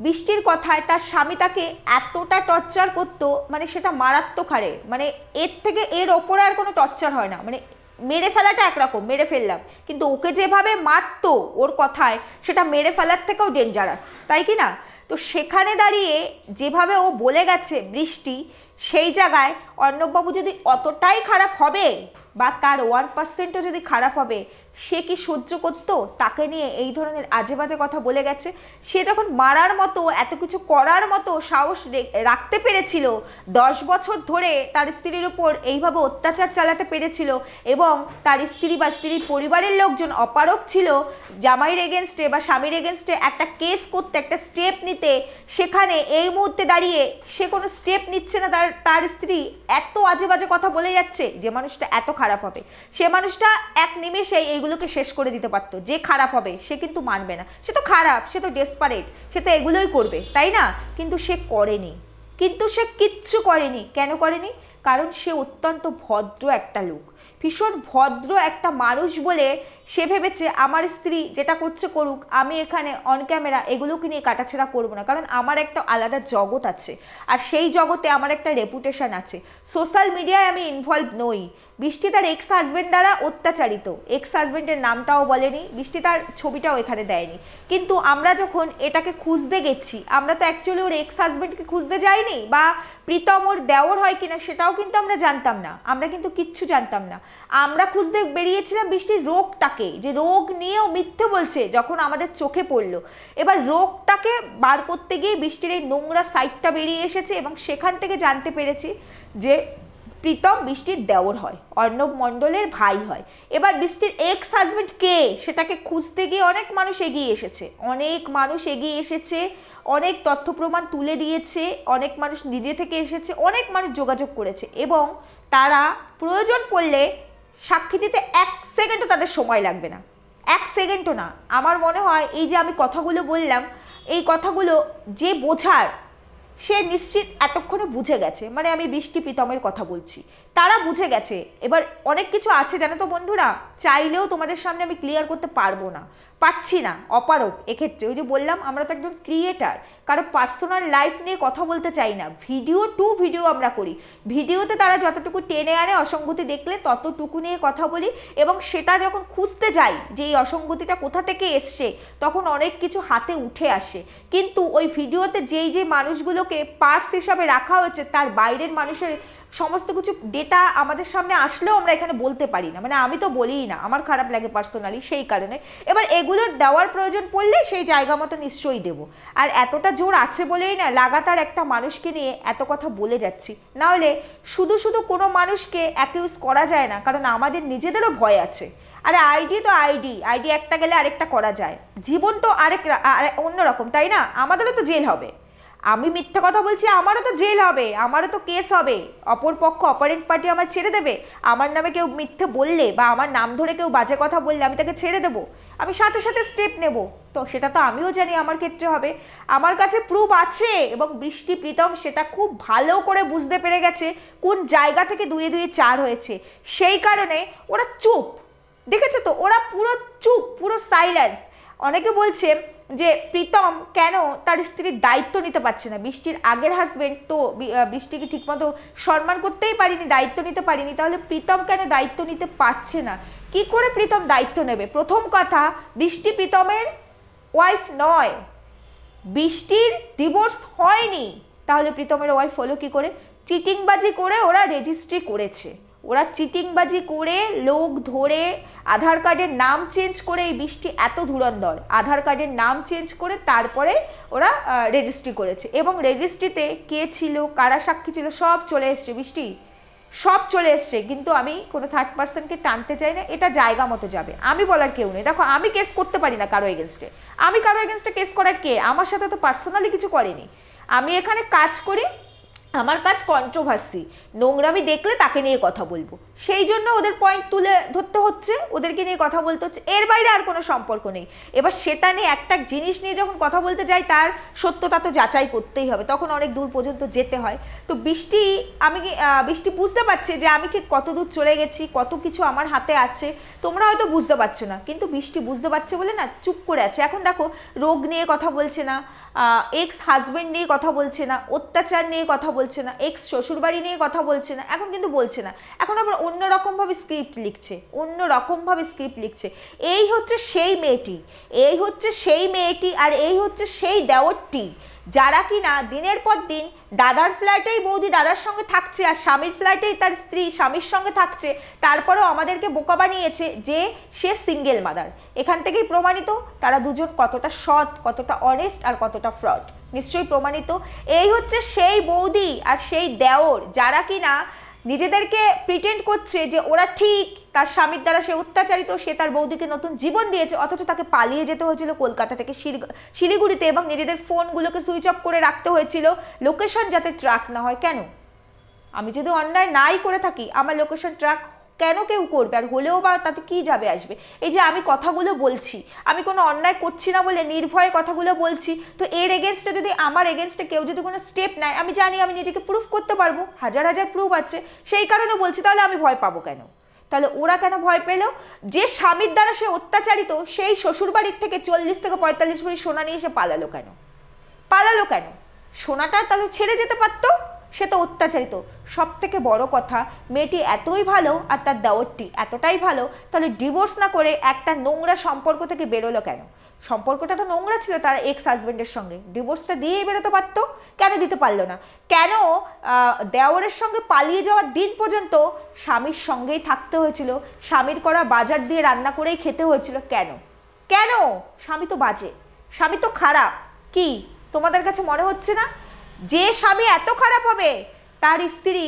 বৃষ্টির কথায় তার স্বামী তাকে এতটা টর্চার করতো, মানে সেটা মারাত্মক হারে, মানে এর থেকে এর ওপরে আর কোনো টর্চার হয় না, মানে মেরে ফেলাটা একরকম, মেরে ফেললাম, কিন্তু ওকে যেভাবে মারতো ওর কথায়, সেটা মেরে ফেলার থেকেও ডেঞ্জারাস, তাই কি না? তো সেখানে দাঁড়িয়ে যেভাবে ও বলে গেছে বৃষ্টি, সেই জায়গায় অর্ণববাবু যদি অতটাই খারাপ হবে বা তার 1%ও যদি খারাপ হবে, সে কি সহ্য করতো তাকে নিয়ে এই ধরনের আজে বাজে কথা বলে গেছে? সে যখন মারার মতো এত কিছু করার মতো সাহস রাখতে পেরেছিল, 10 বছর ধরে তার স্ত্রীর উপর এইভাবে অত্যাচার চালাতে পেরেছিল, এবং তার স্ত্রী বা স্ত্রীর পরিবারের লোকজন অপারক ছিল জামাইয়ের এগেনস্টে বা স্বামীর এগেনস্টে একটা কেস করতে, একটা স্টেপ নিতে, সেখানে এই মুহূর্তে দাঁড়িয়ে সে কোনো স্টেপ নিচ্ছে না, তার স্ত্রী এত আজে বাজে কথা বলে যাচ্ছে, যে মানুষটা এত খারাপ হবে, সে মানুষটা এক নিমেষে এইগুলোকে শেষ করে দিতে পারতো। যে খারাপ হবে সে কিন্তু মানবে না, সে তো খারাপ, সে তো ডেসপারেট, সে তো এগুলোই করবে, তাই না? কিন্তু সে করেনি, কিন্তু সে কিচ্ছু করেনি। কেন করেনি? কারণ সে অত্যন্ত ভদ্র একটা লোক, ভীষণ ভদ্র একটা মানুষ বলে সে ভেবেছে আমার স্ত্রী যেটা করছে করুক, আমি এখানে অন ক্যামেরা এগুলোকে নিয়ে কাটাছেড়া করবো না, কারণ আমার একটা আলাদা জগৎ আছে, আর সেই জগতে আমার একটা রেপুটেশন আছে, সোশ্যাল মিডিয়ায় আমি ইনভলভ নই। বৃষ্টি তার এক্স হাজব্যান্ড দ্বারা অত্যাচারিত, এক্স হাজব্যান্ডের নামটাও বলেনি, বৃষ্টি তার ছবিটাও এখানে দেয়নি, কিন্তু আমরা যখন এটাকে খুঁজতে গেছি, আমরা তো অ্যাকচুয়ালি ওর এক্স হাজব্যান্ডকে খুঁজতে যাইনি, বা প্রীতম ওর দেওর হয় কিনা সেটাও কিন্তু আমরা জানতাম না, আমরা কিন্তু কিচ্ছু জানতাম না, আমরা খুঁজতে বেরিয়েছিলাম বৃষ্টির রোগটাকে, যে রোগ নিয়েও মিথ্যে বলছে যখন আমাদের চোখে পড়লো। এবার রোগটাকে বার করতে গিয়ে বৃষ্টির এই নোংরা সাইডটা বেরিয়ে এসেছে, এবং সেখান থেকে জানতে পেরেছি যে প্রীতম বৃষ্টির দেওর হয়, অর্ণব মণ্ডলের ভাই হয়। এবার বৃষ্টির এক্স হাজব্যান্ড কে, সেটাকে খুঁজতে গিয়ে অনেক মানুষ এগিয়ে এসেছে, অনেক মানুষ এগিয়ে এসেছে, অনেক তথ্য প্রমাণ তুলে দিয়েছে, অনেক মানুষ নিজে থেকে এসেছে, অনেক মানুষ যোগাযোগ করেছে, এবং তারা প্রয়োজন পড়লে সাক্ষী দিতে 1 সেকেন্ডও তাদের সময় লাগবে না, 1 সেকেন্ডও না। আমার মনে হয় এই যে আমি কথাগুলো বললাম, এই কথাগুলো যে বোঝার, সে নিশ্চিত এতক্ষণে বুঝে গেছে, মানে আমি বৃষ্টি প্রীতমের কথা বলছি, তারা বুঝে গেছে। এবার অনেক কিছু আছে জানো তো বন্ধুরা, চাইলেও তোমাদের সামনে আমি ক্লিয়ার করতে পারবো না, পারছি না, অপারক এক্ষেত্রে। ওই যে বললাম আমরা তো একজন ক্রিয়েটার, কারো পার্সোনাল লাইফ নিয়ে কথা বলতে চাই না, ভিডিও টু ভিডিও আমরা করি, ভিডিওতে তারা যতটুকু টেনে আনে অসঙ্গতি দেখলে ততটুকু নিয়ে কথা বলি, এবং সেটা যখন খুঁজতে যাই যে এই অসঙ্গতিটা কোথা থেকে এসছে, তখন অনেক কিছু হাতে উঠে আসে, কিন্তু ওই ভিডিওতে যেই যে মানুষগুলোকে পার্টস হিসাবে রাখা হয়েছে, তার বাইরের মানুষের সমস্ত কিছু ডেটা আমাদের সামনে আসলেও আমরা এখানে বলতে পারি না, মানে আমি তো বলিই না, আমার খারাপ লাগে পার্সোনালি, সেই কারণে। এবার এগুলোর দেওয়ার প্রয়োজন পড়লে সেই জায়গা মতো নিশ্চয়ই দেবো, আর এতটা জোর আছে বলেই না লাগাতার একটা মানুষকে নিয়ে এত কথা বলে যাচ্ছি, নাহলে শুধু শুধু কোনো মানুষকে অ্যাকিউজ করা যায় না, কারণ আমাদের নিজেদেরও ভয় আছে। আরে আইডি তো আইডি একটা গেলে আরেকটা করা যায়, জীবন তো অন্যরকম, তাই না? আমাদেরও তো জেল হবে, আমি মিথ্যা কথা বলছি, আমারও তো জেল হবে, আমারও তো কেস হবে, অপর পক্ষ অপারেন্ট পার্টি আমার ছেড়ে দেবে? আমার নামে কেউ মিথ্যে বললে বা আমার নাম ধরে কেউ বাজে কথা বললে আমি তাকে ছেড়ে দেবো? আমি সাথে সাথে স্টেপ নেব। তো সেটা তো আমিও জানি আমার ক্ষেত্রে হবে। আমার কাছে প্রুফ আছে এবং বৃষ্টি প্রীতম সেটা খুব ভালো করে বুঝতে পেরে গেছে কোন জায়গা থেকে দুয়ে দুয়ে চার হয়েছে। সেই কারণে ওরা চুপ, দেখেছো তো, ওরা পুরো চুপ, পুরো সাইলেন্স। অনেকে বলছে যে প্রীতম কেন তার স্ত্রীর দায়িত্ব নিতে পারছে না। বৃষ্টির আগের হাজবেন্ড তো বৃষ্টিকে ঠিকমতো সম্মান করতেই পারিনি, দায়িত্ব নিতে পারিনি, তাহলে প্রীতম কেন দায়িত্ব নিতে পারছে না? কি করে প্রীতম দায়িত্ব নেবে? প্রথম কথা, বৃষ্টি প্রীতমের ওয়াইফ নয়, বৃষ্টির ডিভোর্স হয়নি, তাহলে প্রীতমের ওয়াইফ হলো কি করে? চিটিংবাজি করে ওরা রেজিস্ট্রি করেছে, ওরা চিটিংবাজি করে লোক ধরে আধার কার্ডের নাম চেঞ্জ করে, এই বৃষ্টি এত ধুরন্ধর, আধার কার্ডের নাম চেঞ্জ করে তারপরে ওরা রেজিস্ট্রি করেছে। এবং রেজিস্ট্রিতে কে ছিল, কারা সাক্ষী ছিল, সব চলে এসছে বৃষ্টি, সব চলে এসছে। কিন্তু আমি কোনো থার্ড পার্সনকে টানতে চাই না, এটা জায়গা মতো যাবে, আমি বলার কেউ নেই। দেখো আমি কেস করতে পারি না কারো এগেনস্টে, আমি কারো এগেনস্টে কেস করার কে? আমার সাথে তো পার্সোনালি কিছু করেনি, আমি এখানে কাজ করি, আমার কাজ কন্ট্রোভার্সি, নোংরামি দেখলে তাকে নিয়ে কথা বলবো, সেই জন্য ওদের পয়েন্ট তুলে ধরতে হচ্ছে, ওদেরকে নিয়ে কথা বলতে হচ্ছে, এর বাইরে আর কোনো সম্পর্ক নেই। এবার সেটা নিয়ে একটা জিনিস নিয়ে যখন কথা বলতে যাই তার সত্যতা তো যাচাই করতেই হবে, তখন অনেক দূর পর্যন্ত যেতে হয়। তো বৃষ্টি, বৃষ্টি বুঝতে পারছে যে আমি ঠিক কত দূর চলে গেছি, কত কিছু আমার হাতে আছে, তোমরা হয়তো বুঝতে পারছো না, কিন্তু বৃষ্টি বুঝতে পারছে বলে না চুপ করে আছে। এখন দেখো, রোগ নিয়ে কথা বলছে না, এক্স হাজবেন্ড নিয়ে কথা বলছে না, অত্যাচার নিয়ে কথা বলছে না, এক্স শ্বশুরবাড়ি নিয়ে কথা বলছে না, এখন কিন্তু বলছে না, এখন আবার অন্যরকমভাবে স্ক্রিপ্ট লিখছে, অন্যরকমভাবে স্ক্রিপ্ট লিখছে। এই হচ্ছে সেই মেয়েটি, এই হচ্ছে সেই মেয়েটি, আর এই হচ্ছে সেই দেওরটি, যারা কিনা দিনের পর দিন দাদার ফ্ল্যাটেই বৌদি দাদার সঙ্গে থাকছে আর স্বামীর ফ্ল্যাটেই তার স্ত্রী স্বামীর সঙ্গে থাকছে, তারপরেও আমাদেরকে বোকা বানিয়েছে যে সে সিঙ্গেল মাদার। এখান থেকেই প্রমাণিত তারা দুজন কতটা সৎ, কতটা অনেস্ট আর কতটা ফ্রড, নিশ্চয়ই প্রমাণিত। এই হচ্ছে সেই বৌদি আর সেই দেওর যারা কিনা নিজেদেরকে প্রিটেন্ড করছে যে ওরা ঠিক, তার স্বামীর দ্বারা সে অত্যাচারিত, সে তার বৌদিকে নতুন জীবন দিয়েছে, অথচ তাকে পালিয়ে যেতে হয়েছিল কলকাতা থেকে শিলিগুড়িতে, এবং নিজেদের ফোনগুলোকে সুইচ অফ করে রাখতে হয়েছিল লোকেশন যাতে ট্র্যাক না হয়। কেন? আমি যদি অন্যায় নাই করে থাকি, আমার লোকেশন ট্র্যাক কেন কেউ করবে? আর হলেও বা তাতে কি যাবে আসবে? এই যে আমি কথাগুলো বলছি, আমি কোনো অন্যায় করছি না বলে নির্ভয়ে কথাগুলো বলছি, তো এর এগেনস্টে যদি আমার এগেনস্টে কেউ যদি কোনো স্টেপ নেয়, আমি জানি আমি নিজেকে প্রুফ করতে পারবো, হাজার হাজার প্রুফ আছে, সেই কারণে বলছি। তাহলে আমি ভয় পাবো কেন? তাহলে ওরা কেন ভয় পেল? যে স্বামীর দ্বারা সে অত্যাচারিত, সেই শ্বশুরবাড়ির থেকে 40 থেকে 45 ভরি সোনা নিয়ে সে পালালো কেন? পালালো কেন? সোনাটা তাহলে ছেড়ে যেতে পারতো, সে তো অত্যাচারিত। সব থেকে বড় কথা, মেয়েটি এতই ভালো আর তার দেওরটি এতটাই ভালো, তাহলে ডিভোর্স না করে একটা নোংরা সম্পর্ক থেকে বেরোলো কেন? সম্পর্কটা তো নোংরা ছিল তার এক্স হাজবেন্ডের সঙ্গে, ডিভোর্সটা দিয়েই বেরোতে পারতো, কেন দিতে পারলো না? কেন দেওরের সঙ্গে পালিয়ে যাওয়ার দিন পর্যন্ত স্বামীর সঙ্গেই থাকতে হয়েছিল, স্বামীর করা বাজার দিয়ে রান্না করেই খেতে হয়েছিল? কেন? কেন? স্বামী তো বাজে, স্বামী তো খারাপ। কি তোমাদের কাছে মনে হচ্ছে না যে স্বামী এত খারাপ হবে, তার স্ত্রী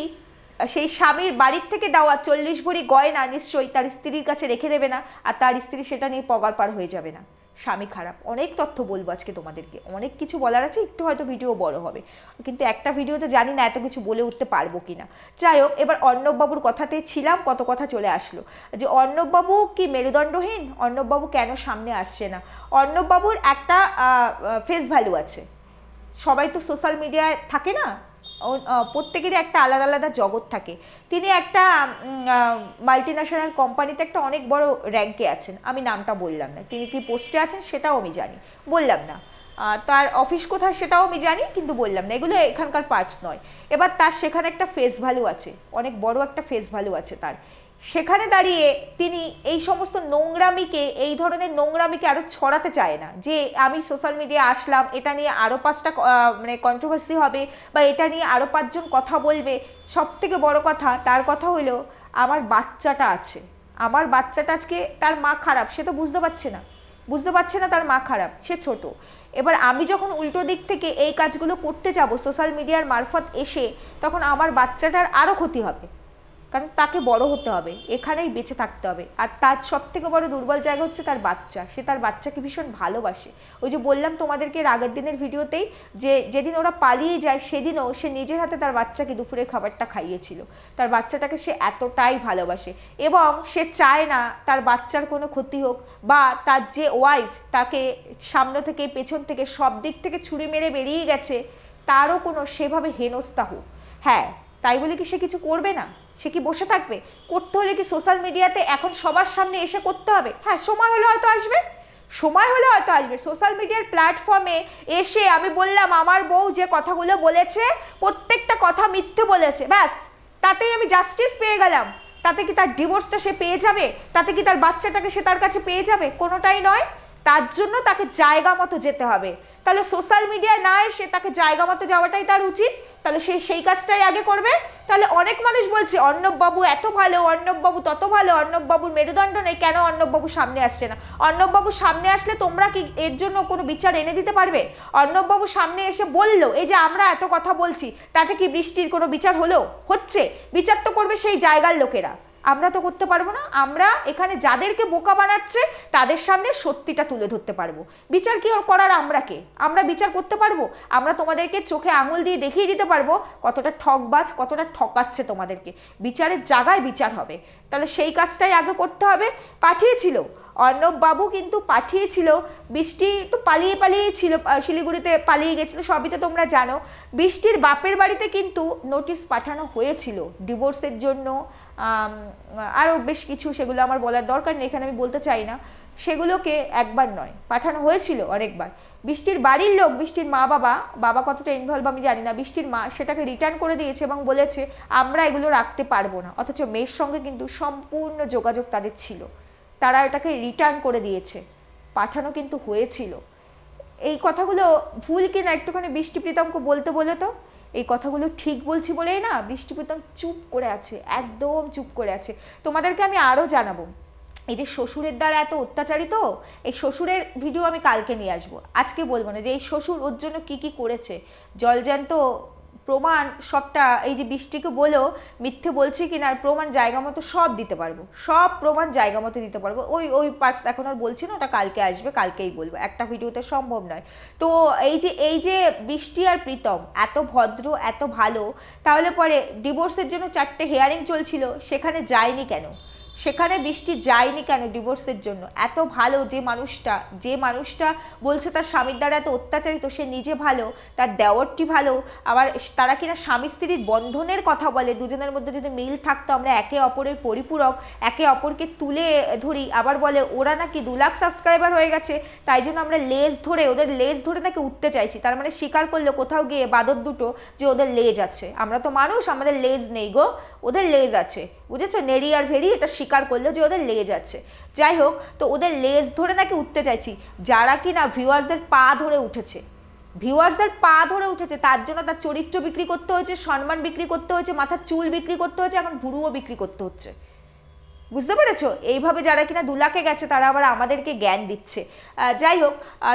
সেই স্বামীর বাড়ির থেকে দেওয়া 40 ভরি গয়না নিশ্চয়ই তার স্ত্রীর কাছে রেখে দেবে না, আর তার স্ত্রী সেটা নিয়ে পগার পার হয়ে যাবে না? স্বামী খারাপ। অনেক তথ্য বলবো আজকে তোমাদেরকে, অনেক কিছু বলার আছে, একটু হয়তো ভিডিও বড় হবে, কিন্তু একটা ভিডিওতে জানি না এত কিছু বলে উঠতে পারবো কিনা। যাই হোক, এবার অর্ণববাবুর কথাতে ছিলাম, কত কথা চলে আসলো যে অর্ণববাবু কি মেরুদণ্ডহীন, অর্ণববাবু কেন সামনে আসছে না? অর্ণববাবুর একটা ফেস ভ্যালু আছে, সবাই তো সোশ্যাল মিডিয়ায় থাকে না, প্রত্যেকেরই একটা আলাদা আলাদা জগৎ থাকে। তিনি একটা মাল্টি ন্যাশনাল কোম্পানিতে একটা অনেক বড় র্যাঙ্কে আছেন, আমি নামটা বললাম না, তিনি কি পোস্টে আছেন সেটাও আমি জানি, বললাম না, তার অফিস কোথায় সেটাও আমি জানি, কিন্তু বললাম না, এগুলো এখানকার পার্টস নয়। এবার তার সেখানে একটা ফেস ভ্যালু আছে, অনেক বড় একটা ফেস ভ্যালু আছে তার। সেখানে দাঁড়িয়ে তিনি এই সমস্ত নোংরামিকে, এই ধরনের নোংরামিকে আরও ছড়াতে চায় না, যে আমি সোশ্যাল মিডিয়া আসলাম, এটা নিয়ে আরও 5টা মানে কন্ট্রোভার্সি হবে, বা এটা নিয়ে আরও 5 জন কথা বলবে। সব থেকে বড় কথা, তার কথা হলো আমার বাচ্চাটা আছে, আমার বাচ্চাটা আজকে, তার মা খারাপ, সে তো বুঝতে পারছে না, বুঝতে পারছে না তার মা খারাপ, সে ছোট। এবার আমি যখন উল্টো দিক থেকে এই কাজগুলো করতে যাব সোশ্যাল মিডিয়ার মারফত এসে, তখন আমার বাচ্চাটার আরও ক্ষতি হবে, কারণ তাকে বড় হতে হবে, এখানেই বেঁচে থাকতে হবে। আর তার সব থেকে বড় দুর্বল জায়গা হচ্ছে তার বাচ্চা। সে তার বাচ্চাকে ভীষণ ভালোবাসে। ওই যে বললাম তোমাদেরকে এর আগের দিনের ভিডিওতেই, যে যেদিন ওরা পালিয়ে যায় সেদিনও সে নিজের হাতে তার বাচ্চাকে দুপুরের খাবারটা খাইয়েছিল। তার বাচ্চাটাকে সে এতটাই ভালোবাসে এবং সে চায় না তার বাচ্চার কোনো ক্ষতি হোক, বা তার যে ওয়াইফ তাকে সামনে থেকে পেছন থেকে সব দিক থেকে ছুরি মেরে বেরিয়ে গেছে তারও কোনো সেভাবে হেনস্থা হোক। হ্যাঁ, তাই বলে কি সে কিছু করবে না? সে কি বসে থাকবে? করতে হলে কি সোশ্যাল মিডিয়াতে এখন সবার সামনে এসে করতে হবে? হ্যাঁ, সময় হলে হয়তো আসবে, সময় হলে হয়তো আসবে। সোশ্যাল মিডিয়ার প্ল্যাটফর্মে এসে আমি বললাম আমার বউ যে কথাগুলো বলেছে প্রত্যেকটা কথা মিথ্যে বলেছে, ব্যাস তাতেই আমি জাস্টিস পেয়ে গেলাম। তাতে কি তার ডিভোর্সটা সে পেয়ে যাবে? তাতে কি তার বাচ্চাটাকে সে তার কাছে পেয়ে যাবে? কোনোটাই নয়। তার জন্য তাকে জায়গা মতো যেতে হবে। তাহলে সোশ্যাল মিডিয়ায় না এসে তাকে জায়গা মতো যাওয়াটাই তার উচিত। তাহলে সে সেই কাজটাই আগে করবে। তাহলে অনেক মানুষ বলছে অর্ণববাবু এত ভালো, অর্ণববাবু তত ভালো, অর্ণববাবুর মেরুদণ্ড নেই, কেন অর্ণববাবু সামনে আসছে না? অর্ণববাবু সামনে আসলে তোমরা কি এর জন্য কোনো বিচার এনে দিতে পারবে? অর্ণববাবু সামনে এসে বললো, এই যে আমরা এত কথা বলছি, তাতে কি বৃষ্টির কোনো বিচার হলো? হচ্ছে। বিচার তো করবে সেই জায়গার লোকেরা, আমরা তো করতে পারবো না। আমরা এখানে যাদেরকে বোকা বানাচ্ছে তাদের সামনে সত্যিটা তুলে ধরতে পারবো। বিচার কি করার আমরা কে? আমরা বিচার করতে পারবো? আমরা তোমাদেরকে চোখে আঙুল দিয়ে দেখিয়ে দিতে পারবো কতটা ঠকবাজ, কতটা ঠকাচ্ছে তোমাদেরকে। বিচারের জায়গায় বিচার হবে। তাহলে সেই কাজটাই আগে করতে হবে। পাঠিয়েছিল অর্ণববাবু, কিন্তু পাঠিয়েছিল। বৃষ্টি তো পালিয়ে ছিল, শিলিগুড়িতে পালিয়ে গেছিলো, সবই তো তোমরা জানো। বৃষ্টির বাপের বাড়িতে কিন্তু নোটিশ পাঠানো হয়েছিল ডিভোর্সের জন্য, আরও বেশ কিছু, সেগুলো আমার বলার দরকার নেই, এখানে আমি বলতে চাই না। সেগুলোকে একবার নয়, পাঠানো হয়েছিল অনেকবার। বৃষ্টির বাড়ির লোক, বৃষ্টির মা বাবা কতটা ইনভলভ আমি জানি না, বৃষ্টির মা সেটাকে রিটার্ন করে দিয়েছে এবং বলেছে আমরা এগুলো রাখতে পারবো না। অথচ মেয়ের সঙ্গে কিন্তু সম্পূর্ণ যোগাযোগ তাদের ছিল, তারা এটাকে রিটার্ন করে দিয়েছে। পাঠানো কিন্তু হয়েছিল। এই কথাগুলো ভুল কিনা একটুখানি বৃষ্টি প্রীতমকে বলতে বলে তো। এই কথাগুলো ঠিক বলছি বলেই না বৃষ্টি প্রীতম চুপ করে আছে, একদম চুপ করে আছে। তোমাদেরকে আমি আরও জানাবো, এই যে শ্বশুরের দ্বারা এত অত্যাচারিত, এই শ্বশুরের ভিডিও আমি কালকে নিয়ে আসবো, আজকে বলবো না যে এই শ্বশুর ওর জন্য কি কি করেছে। জলজ্যান্ত প্রমাণ সবটা, এই যে বৃষ্টিকে বলো মিথ্যে বলছে কিনা আর প্রমাণ জায়গা মতো সব দিতে পারবো, সব প্রমাণ জায়গা মতো দিতে পারবো। ওই পার্টস এখন আর বলছি না, ওটা কালকে আসবে, কালকেই বলবো, একটা ভিডিওতে সম্ভব নয়। তো এই যে বৃষ্টি আর প্রীতম এত ভদ্র, এত ভালো, তাহলে পরে ডিভোর্সের জন্য 4টে হিয়ারিং চলছিল, সেখানে যায়নি কেন? সেখানে বৃষ্টি যায়নি কেন ডিভোর্সের জন্য? এত ভালো যে মানুষটা বলছে তার স্বামীর দ্বারা এত অত্যাচারিত, সে নিজে ভালো, তার দেওরটি ভালো, আবার তারা কিনা স্বামী স্ত্রীর বন্ধনের কথা বলে, দুজনের মধ্যে যদি মিল থাকতো আমরা একে অপরের পরিপূরক, একে অপরকে তুলে ধরি। আবার বলে ওরা নাকি 2 লাখ সাবস্ক্রাইবার হয়ে গেছে, তাই জন্য আমরা ওদের লেজ ধরে নাকি উঠতে চাইছি। তার মানে স্বীকার করলো কোথাও গিয়ে বাদর দুটো যে ওদের লেজ আছে। আমরা তো মানুষ, আমাদের লেজ নেই গো, ওদের লেজ আছে, বুঝেছো? নেড়ি আর ভেরি এটা স্বীকার করলো যে ওদের লেজ আছে। যাই হোক, তো ওদের লেজ ধরে নাকি উঠতে চাইছি, যারা কিনা ভিউয়ার্সদের পা ধরে উঠেছে, তার জন্য তার চরিত্র বিক্রি করতে হয়েছে, সম্মান বিক্রি করতে হয়েছে, মাথার চুল বিক্রি করতে হয়েছে, এখন ভুরুও বিক্রি করতে হচ্ছে। বুঝতে পেরেছো? এইভাবে যারা কিনা 2 লাখে গেছে তারা আবার আমাদেরকে জ্ঞান দিচ্ছে। যাই হোক,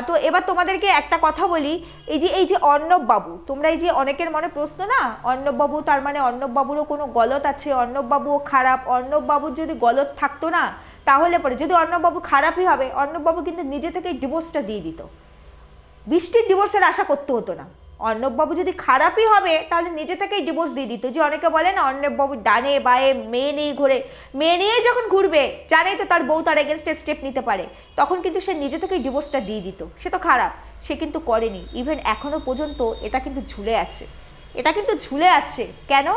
তো এবার তোমাদেরকে একটা কথা বলি, এই যে অর্ণববাবু, তোমরা এই যে অনেকের মনে প্রশ্ন না, অর্ণববাবু তার মানে অর্ণববাবুরও কোনো গলত আছে, অর্ণববাবুও খারাপ। অর্ণববাবুর যদি গলত থাকতো না, তাহলে পরে যদি অর্ণববাবু খারাপই হবে, অর্ণববাবু কিন্তু নিজে থেকেই ডিভোর্সটা দিয়ে দিত, বৃষ্টির ডিভোর্সের আশা করতে হতো না। অর্ণববাবু যদি খারাপই হবে তাহলে নিজে থেকেই ডিভোর্স দিয়ে দিত। যে অনেকে বলে না অর্ণববাবু ডানে বায়ে মেয়ে নিয়ে ঘুরে, মেয়ে নিয়ে যখন ঘুরবে জানেই তো তার বউ তার এগেনস্টে স্টেপ নিতে পারে, তখন কিন্তু সে নিজে থেকেই ডিভোর্সটা দিয়ে দিত। সে তো খারাপ, সে কিন্তু করেনি। ইভেন এখনো পর্যন্ত এটা কিন্তু ঝুলে আছে, কেন?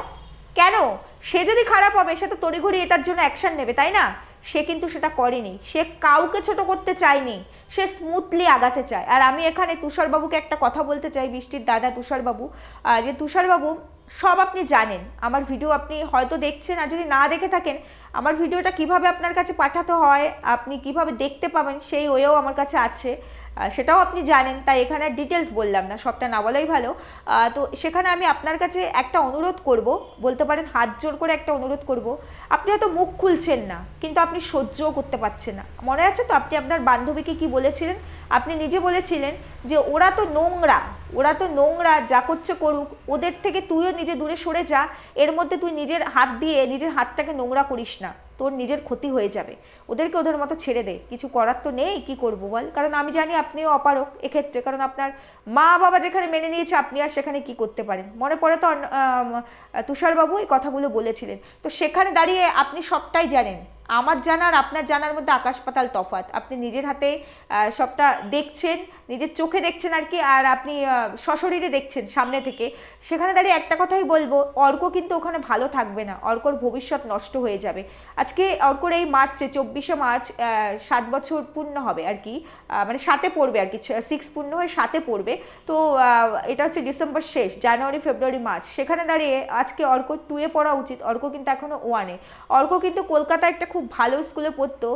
সে যদি খারাপ হবে সে তো তড়িঘড়ি এটার জন্য অ্যাকশন নেবে, তাই না? সে কিন্তু সেটা করেনি, সে কাউকে ছোট করতে চায়নি, সে স্মুথলি আগাতে চায়। আর আমি এখানে তুষারবাবুকে একটা কথা বলতে চাই, বৃষ্টির দাদা তুষারবাবু, যে তুষারবাবু সব আপনি জানেন, আমার ভিডিও আপনি হয়তো দেখছেন, আর যদি না দেখে থাকেন আমার ভিডিওটা কিভাবে আপনার কাছে পাঠাতে হয়, আপনি কিভাবে দেখতে পাবেন সেই ওয়েও আমার কাছে আছে। সেটাও আপনি জানেন, তাই এখানে ডিটেলস বললাম না, সবটা না বলাই ভালো। তো সেখানে আমি আপনার কাছে একটা অনুরোধ করব, বলতে পারেন হাত জোর করে একটা অনুরোধ করব। আপনি হয়তো মুখ খুলছেন না, কিন্তু আপনি সহ্যও করতে পারছেন না। মনে আছে তো আপনি আপনার বান্ধবীকে কি বলেছিলেন? আপনি নিজে বলেছিলেন যে ওরা তো নোংরা, ওরা তো নোংরা, যা করছে করুক, ওদের থেকে তুইও নিজে দূরে সরে যা। এর মধ্যে তুই নিজের হাত দিয়ে নিজের হাতটাকে নোংরা করিস না, তোর নিজের ক্ষতি হয়ে যাবে। ওদেরকে ওদের মতো ছেড়ে দে, কিছু করার তো নেই, কি করবো বল? কারণ আমি জানি আপনিও অপারক এক্ষেত্রে, কারণ আপনার মা বাবা যেখানে মেনে নিয়েছে আপনি আর সেখানে কি করতে পারেন? মনে পড়ে তো তুষারবাবু এই কথাগুলো বলেছিলেন। তো সেখানে দাঁড়িয়ে আপনি সবটাই জানেন, আমার জানা আর আপনার জানার মধ্যে আকাশ পাতাল তফাৎ। আপনি নিজের হাতে সবটা দেখছেন, নিজের চোখে দেখছেন আর কি, আর আপনি সশরীরে দেখছেন সামনে থেকে। সেখানে দাঁড়িয়ে একটা কথাই বলবো, অর্ক কিন্তু ওখানে ভালো থাকবে না, অর্কর ভবিষ্যৎ নষ্ট হয়ে যাবে। আজকে অর্কর এই মার্চে 24শে মার্চ 7 বছর পূর্ণ হবে আর কি, মানে 7-এ পড়বে আর কি, 6 পূর্ণ হয়ে 7-এ পড়বে। তো এটা হচ্ছে ডিসেম্বর শেষ, জানুয়ারি ফেব্রুয়ারি মার্চ, সেখানে দাঁড়িয়ে আজকে অর্ক 2-এ পড়া উচিত, অর্ক কিন্তু এখনো 1-এ। অর্ক কিন্তু কলকাতায় একটা খুব ভালো স্কুলে পড়তো,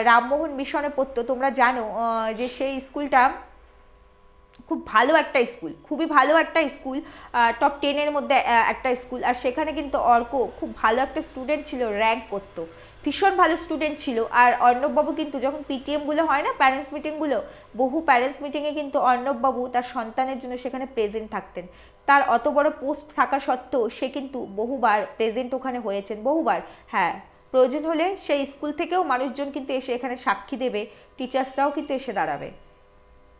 রামমোহন মিশনে পড়তো। তোমরা জানো যে সেই স্কুলটা খুব ভালো একটা স্কুল, খুবই ভালো একটা স্কুল, টপ 10-এর মধ্যে একটা স্কুল। আর সেখানে কিন্তু অর্ক খুব ভালো একটা স্টুডেন্ট ছিল, র্যাঙ্ক করতো, ভীষণ ভালো স্টুডেন্ট ছিল। আর অর্ণববাবু কিন্তু যখন পিটিএমগুলো হয় না, প্যারেন্টস মিটিংগুলো, বহু প্যারেন্টস মিটিংয়ে কিন্তু অর্ণববাবু তার সন্তানের জন্য সেখানে প্রেজেন্ট থাকতেন। তার অত বড় পোস্ট থাকা সত্ত্বেও সে কিন্তু বহুবার প্রেজেন্ট ওখানে হয়েছেন, বহুবার। হ্যাঁ, প্রয়োজন হলে সেই স্কুল থেকেও মানুষজন কিন্তু এসে এখানে সাক্ষী দেবে, টিচার্সরাও কিন্তু এসে দাঁড়াবে।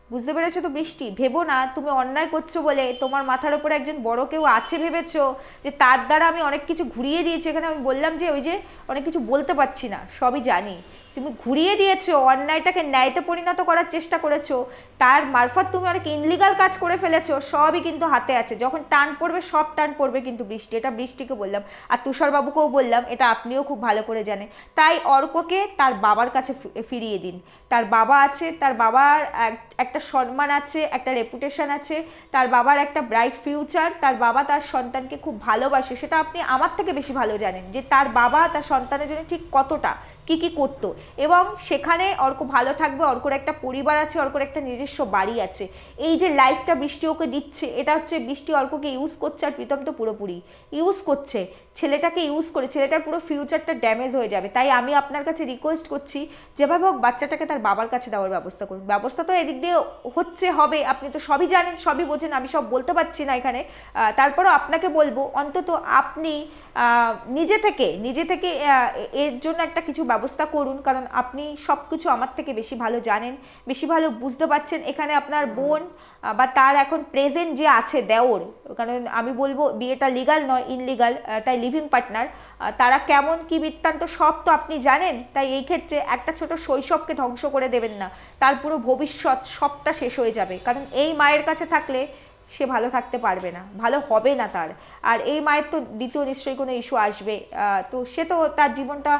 বুঝতে পেরেছো তো বৃষ্টি? ভেবো না তুমি অন্যায় করছো বলে তোমার মাথার উপরে একজন বড় কেউ আছে ভেবেছো যে তার দ্বারা আমি অনেক কিছু ঘুরিয়ে দিয়েছি। এখানে আমি বললাম যে ওই যে অনেক কিছু বলতে পারছি না, সবই জানি। তুমি ঘুরিয়ে দিয়েছো, অন্যায়টাকে ন্যায়তে পরিণত করার চেষ্টা করেছো, তার মারফত তুমি অনেক ইনলিগাল কাজ করে ফেলেছো, সবই কিন্তু হাতে আছে। যখন টান পড়বে, সব টান পড়বে কিন্তু বৃষ্টি, এটা বৃষ্টিকে বললাম। আর তুষারবাবুকেও বললাম, এটা আপনিও খুব ভালো করে জানেন। তাই অর্ককে তার বাবার কাছে ফিরিয়ে দিন। তার বাবা আছে, তার বাবার একটা সম্মান আছে, একটা রেপুটেশন আছে, তার বাবার একটা ব্রাইট ফিউচার, তার বাবা তার সন্তানকে খুব ভালোবাসে, সেটা আপনি আমার থেকে বেশি ভালো জানেন যে তার বাবা তার সন্তানের জন্য ঠিক কতটা কি কি করতো। এবং সেখানে অর্ক ভালো থাকবে, অর্কর একটা পরিবার আছে, অর্কর একটা নিজস্ব বাড়ি আছে। এই যে লাইফটা বৃষ্টি ওকে দিচ্ছে, এটা হচ্ছে বৃষ্টি অর্ককে ইউজ করছে, আর প্রীতম তো পুরোপুরি ইউজ করছে ছেলেটাকে, ইউজ করে ছেলেটার পুরো ফিউচারটা ড্যামেজ হয়ে যাবে। তাই আমি আপনার কাছে রিকোয়েস্ট করছি, যেভাবে হোক বাচ্চাটাকে তার বাবার কাছে দেওয়ার ব্যবস্থা করুন। ব্যবস্থা তো এদিক দিয়ে হচ্ছে, হবে, আপনি তো সবই জানেন, সবই বোঝেন, আমি সব বলতে পারছি না এখানে। তারপরও আপনাকে বলবো, অন্তত আপনি নিজে থেকে এর জন্য একটা কিছু ব্যবস্থা করুন, কারণ আপনি সব কিছু আমার থেকে বেশি ভালো জানেন, বেশি ভালো বুঝতে পারছেন। এখানে আপনার বোন বা তার এখন প্রেজেন্ট যে আছে দেওর, কারণ আমি বলবো বিয়েটা লিগাল নয়, ইনলিগাল, তাই লিভিং পার্টনার, তারা কেমন কি বৃত্তান্ত সব তো আপনি জানেন। তাই এই ক্ষেত্রে একটা ছোট শৈশবকে ধ্বংস করে দেবেন না, তার পুরো ভবিষ্যৎ সবটা শেষ হয়ে যাবে। কারণ এই মায়ের কাছে থাকলে সে ভালো থাকতে পারবে না, ভালো হবে না তার। আর এই মায়ের তো দ্বিতীয় নিশ্চয়ই কোনো ইস্যু আসবে, তো সে তো তার জীবনটা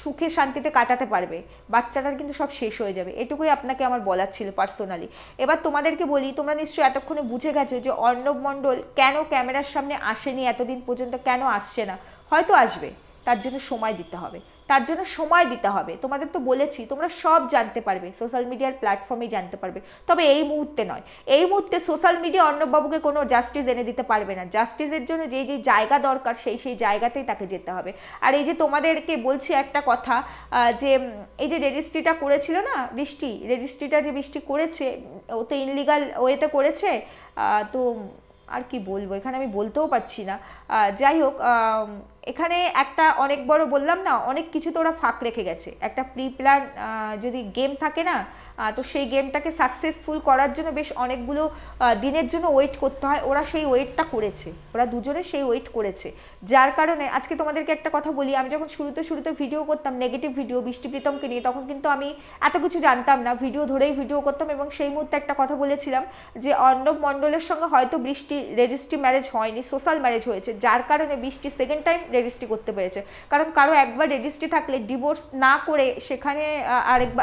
সুখে শান্তিতে কাটাতে পারবে, বাচ্চাটার কিন্তু সব শেষ হয়ে যাবে। এটুকুই আপনাকে আমার বলার ছিল পার্সোনালি। এবার তোমাদেরকে বলি, তোমরা নিশ্চয়ই এতক্ষণে বুঝে গেছো যে অর্ণব মণ্ডল কেন ক্যামেরার সামনে আসেনি এতদিন পর্যন্ত, কেন আসছে না। হয়তো আসবে, তার জন্য সময় দিতে হবে, তার জন্য সময় দিতে হবে। তোমাদের তো বলেছি, তোমরা সব জানতে পারবে, সোশ্যাল মিডিয়ার প্ল্যাটফর্মে জানতে পারবে, তবে এই মুহূর্তে নয়। এই মুহূর্তে সোশ্যাল মিডিয়া অর্ণববাবুকে কোনো জাস্টিস এনে দিতে পারবে না। জাস্টিসের জন্য যেই যেই জায়গা দরকার সেই জায়গাতেই তাকে যেতে হবে। আর এই যে তোমাদেরকে বলছি একটা কথা, যে এই যে রেজিস্ট্রিটা করেছিল না বৃষ্টি, রেজিস্ট্রিটা যে বৃষ্টি করেছে, ও তো ইনলিগাল ওয়েতে করেছে। তো আর কি বলবো, এখানে আমি বলতেও পারছি না। যাই হোক, এখানে একটা অনেক বড় বললাম না, অনেক কিছু তো ওরা ফাঁক রেখে গেছে। একটা প্রি প্ল্যান যদি গেম থাকে না, তো সেই গেমটাকে সাকসেসফুল করার জন্য বেশ অনেকগুলো দিনের জন্য ওয়েট করতে হয়। ওরা সেই ওয়েটটা করেছে, ওরা দুজনে সেই ওয়েট করেছে, যার কারণে আজকে তোমাদেরকে একটা কথা বলি, আমি যখন শুরুতে ভিডিও করতাম, নেগেটিভ ভিডিও বৃষ্টি প্রীতমকে নিয়ে, তখন কিন্তু আমি এত কিছু জানতাম না, ভিডিও ধরেই ভিডিও করতাম। এবং সেই মুহূর্তে একটা কথা বলেছিলাম যে অর্ণব মণ্ডলের সঙ্গে হয়তো বৃষ্টি রেজিস্ট্রি ম্যারেজ হয়নি, সোশ্যাল ম্যারেজ হয়েছে, যার কারণে বৃষ্টি সেকেন্ড টাইম রেজিস্ট্রি করতে পেরেছে। কারণ কারো একবার রেজিস্ট্রি থাকলে ডিভোর্স না করে সেখানে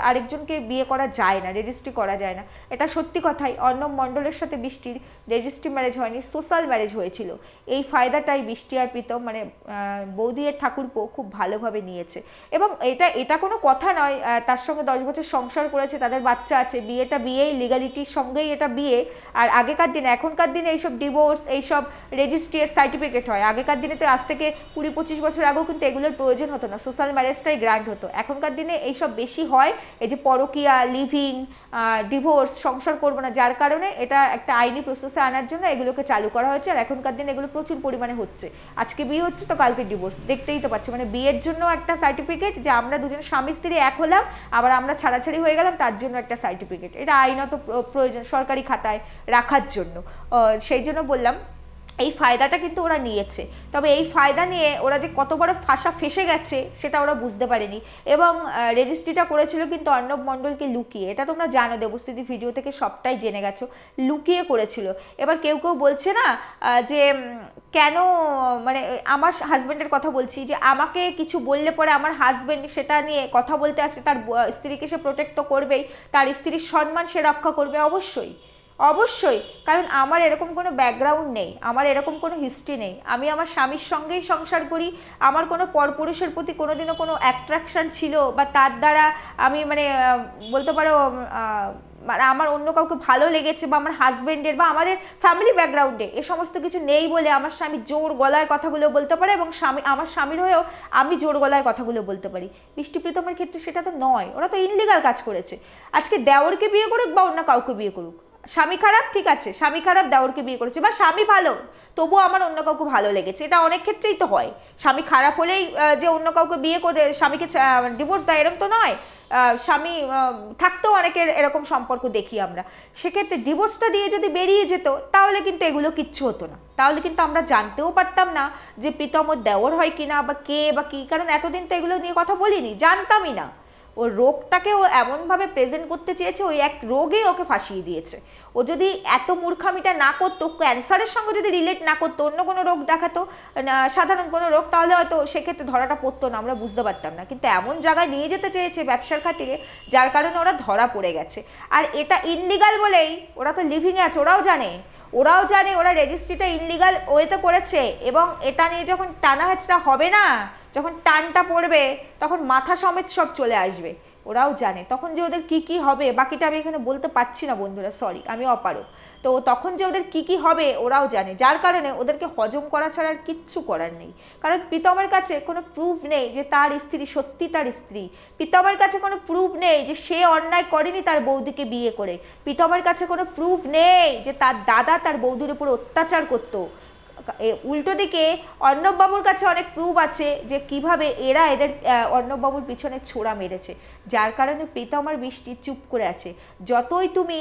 আরেকজনকে বিয়ে করা যায় না, রেজিস্ট্রি করা যায় না। এটা সত্যি কথাই। অর্ণব মণ্ডলের সাথে বৃষ্টির রেজিস্ট্রি ম্যারেজ হয়নি, সোশ্যাল ম্যারেজ হয়েছিল। এই ফায়দাটাই বৃষ্টি আর প্রীতম মানে বৌদি এর ঠাকুরপো খুব ভালোভাবে নিয়েছে। এবং এটা কোনো কথা নয়, তার সঙ্গে 10 বছর সংসার করেছে, তাদের বাচ্চা আছে, বিয়েটা বিয়েই, লিগালিটির সঙ্গেই এটা বিয়ে। আর আগেকার দিনে, এখনকার দিনে এইসব ডিভোর্স, এইসব রেজিস্ট্রি এর সার্টিফিকেট হয়। আগেকার দিনে তো আজ থেকে 20-25 বছর আগেও কিন্তু এগুলোর প্রয়োজন হতো না, সোশ্যাল ম্যারেজটাই গ্র্যান্ড হতো। এখনকার দিনে এইসব বেশি হয়, এই যে পরকীয়া, লিভিং, ডিভোর্স, সংসার করবো না, যার কারণে এটা একটা আইনি প্রসেসে আনার জন্য এগুলোকে চালু করা হয়েছে। আর এখনকার দিনে এগুলো প্রচুর পরিমাণে হচ্ছে। আজকে বিয়ে হচ্ছে তো কালকে ডিভোর্স, দেখতেই তো পাচ্ছি। মানে বিয়ের জন্য একটা সার্টিফিকেট যে আমরা দুজন স্বামী স্ত্রী এক হলাম, আবার আমরা ছাড়াছাড়ি হয়ে গেলাম, তার জন্য একটা সার্টিফিকেট। এটা আইনত প্রয়োজন সরকারি খাতায় রাখার জন্য। সেই জন্য বললাম এই ফায়দাটা কিন্তু ওরা নিয়েছে। তবে এই ফায়দা নিয়ে ওরা যে কত বড় ফাঁসা ফেসে গেছে সেটা ওরা বুঝতে পারেনি। এবং রেজিস্ট্রিটা করেছিল কিন্তু অর্ণব মণ্ডলকে লুকিয়ে। এটা তোমরা জানো, দেবস্থিতি ভিডিও থেকে সবটাই জেনে গেছো, লুকিয়ে করেছিল। এবার কেউ কেউ বলছে না যে কেন, মানে আমার হাজব্যান্ডের কথা বলছি, যে আমাকে কিছু বললে পরে আমার হাজব্যান্ড সেটা নিয়ে কথা বলতে আসে, তার স্ত্রীকে সে প্রোটেক্ট তো করবেই, তার স্ত্রীর সম্মান সে রক্ষা করবে অবশ্যই অবশ্যই। কারণ আমার এরকম কোনো ব্যাকগ্রাউন্ড নেই, আমার এরকম কোনো হিস্ট্রি নেই। আমি আমার স্বামীর সঙ্গেই সংসার করি। আমার কোনো পরপুরুষের প্রতি কোনোদিনও কোনো অ্যাট্রাকশান ছিল, বা তার দ্বারা আমি মানে বলতে পারো মানে আমার অন্য কাউকে ভালো লেগেছে, বা আমার হাজব্যান্ডের বা আমাদের ফ্যামিলি ব্যাকগ্রাউন্ডে এ সমস্ত কিছু নেই বলে আমার স্বামী জোর গলায় কথাগুলো বলতে পারে, এবং আমার স্বামীর হয়েও আমি জোর গলায় কথাগুলো বলতে পারি। বৃষ্টি প্রীতমের ক্ষেত্রে সেটা তো নয়, ওরা তো ইনলিগাল কাজ করেছে। আজকে দেওরকে বিয়ে করুক বা অন্য কাউকে বিয়ে করুক, স্বামী খারাপ ঠিক আছে, স্বামী খারাপ দেওরকে বিয়ে করেছে, বা স্বামী ভালো তবুও আমার অন্য কাউকে ভালো লেগেছে, এটা অনেক ক্ষেত্রেই তো হয়। স্বামী খারাপ হলেই যে অন্য কাউকে বিয়ে করে স্বামীকে ডিভোর্স দেয় এরকম তো নয়। স্বামী থাকতেও অনেকের এরকম সম্পর্ক দেখি আমরা। সেক্ষেত্রে ডিভোর্সটা দিয়ে যদি বেরিয়ে যেত তাহলে কিন্তু এগুলো কিচ্ছু হতো না, তাহলে কিন্তু আমরা জানতেও পারতাম না যে প্রীতম ওর দেওর হয় কিনা, বা কে বা কী। কারণ এতদিন তো এগুলো নিয়ে কথা বলিনি, জানতামই না। ও রোগটাকে ও এমনভাবে প্রেজেন্ট করতে চেয়েছে, ওই এক রোগেই ওকে ফাঁসিয়ে দিয়েছে। ও যদি এত মূর্খামিটা না করতো, ক্যান্সারের সঙ্গে যদি রিলেট না করতো, অন্য কোনো রোগ দেখাতো, সাধারণ কোনো রোগ, তাহলে হয়তো সেক্ষেত্রে ধরাটা পড়তো না, আমরা বুঝতে পারতাম না। কিন্তু এমন জায়গায় নিয়ে যেতে চেয়েছে ব্যবসার খাতিরে, যার কারণে ওরা ধরা পড়ে গেছে। আর এটা ইনলিগাল বলেই, ওরা তো লিভিংয়ে আছে, ওরাও জানে ওরা রেজিস্ট্রিটা ইনলিগাল ওয়েতে করেছে। এবং এটা নিয়ে যখন টানা হেঁচড়া হবে না, যখন টানটা পড়বে, তখন মাথা সমেত সব চলে আসবে, ওরাও জানে। তখন যে ওদের কি হবে, বাকিটা আমি এখানে বলতে পারছি না বন্ধুরা, সরি, আমি অপারক। তো তখন যে ওদের কি হবে ওরাও জানে, যার কারণে ওদেরকে হজম করা ছাড়া আর কিচ্ছু করার নেই। কারণ প্রীতমের কাছে কোনো প্রুফ নেই যে তার স্ত্রী সত্যি তার স্ত্রী। প্রীতমের কাছে কোনো প্রুফ নেই যে সে অন্যায় করেনি তার বৌদিকে বিয়ে করে। প্রীতমের কাছে কোনো প্রুফ নেই যে তার দাদা তার বৌদির উপর অত্যাচার করতো। উল্টো দিকে অর্ণববাবুর কাছে অনেক প্রুফ আছে যে কিভাবে এরা এদের অর্ণববাবুর পিছনে ছোড়া মেরেছে, যার কারণে প্রীতম আর বৃষ্টি চুপ করে আছে। যতই তুমি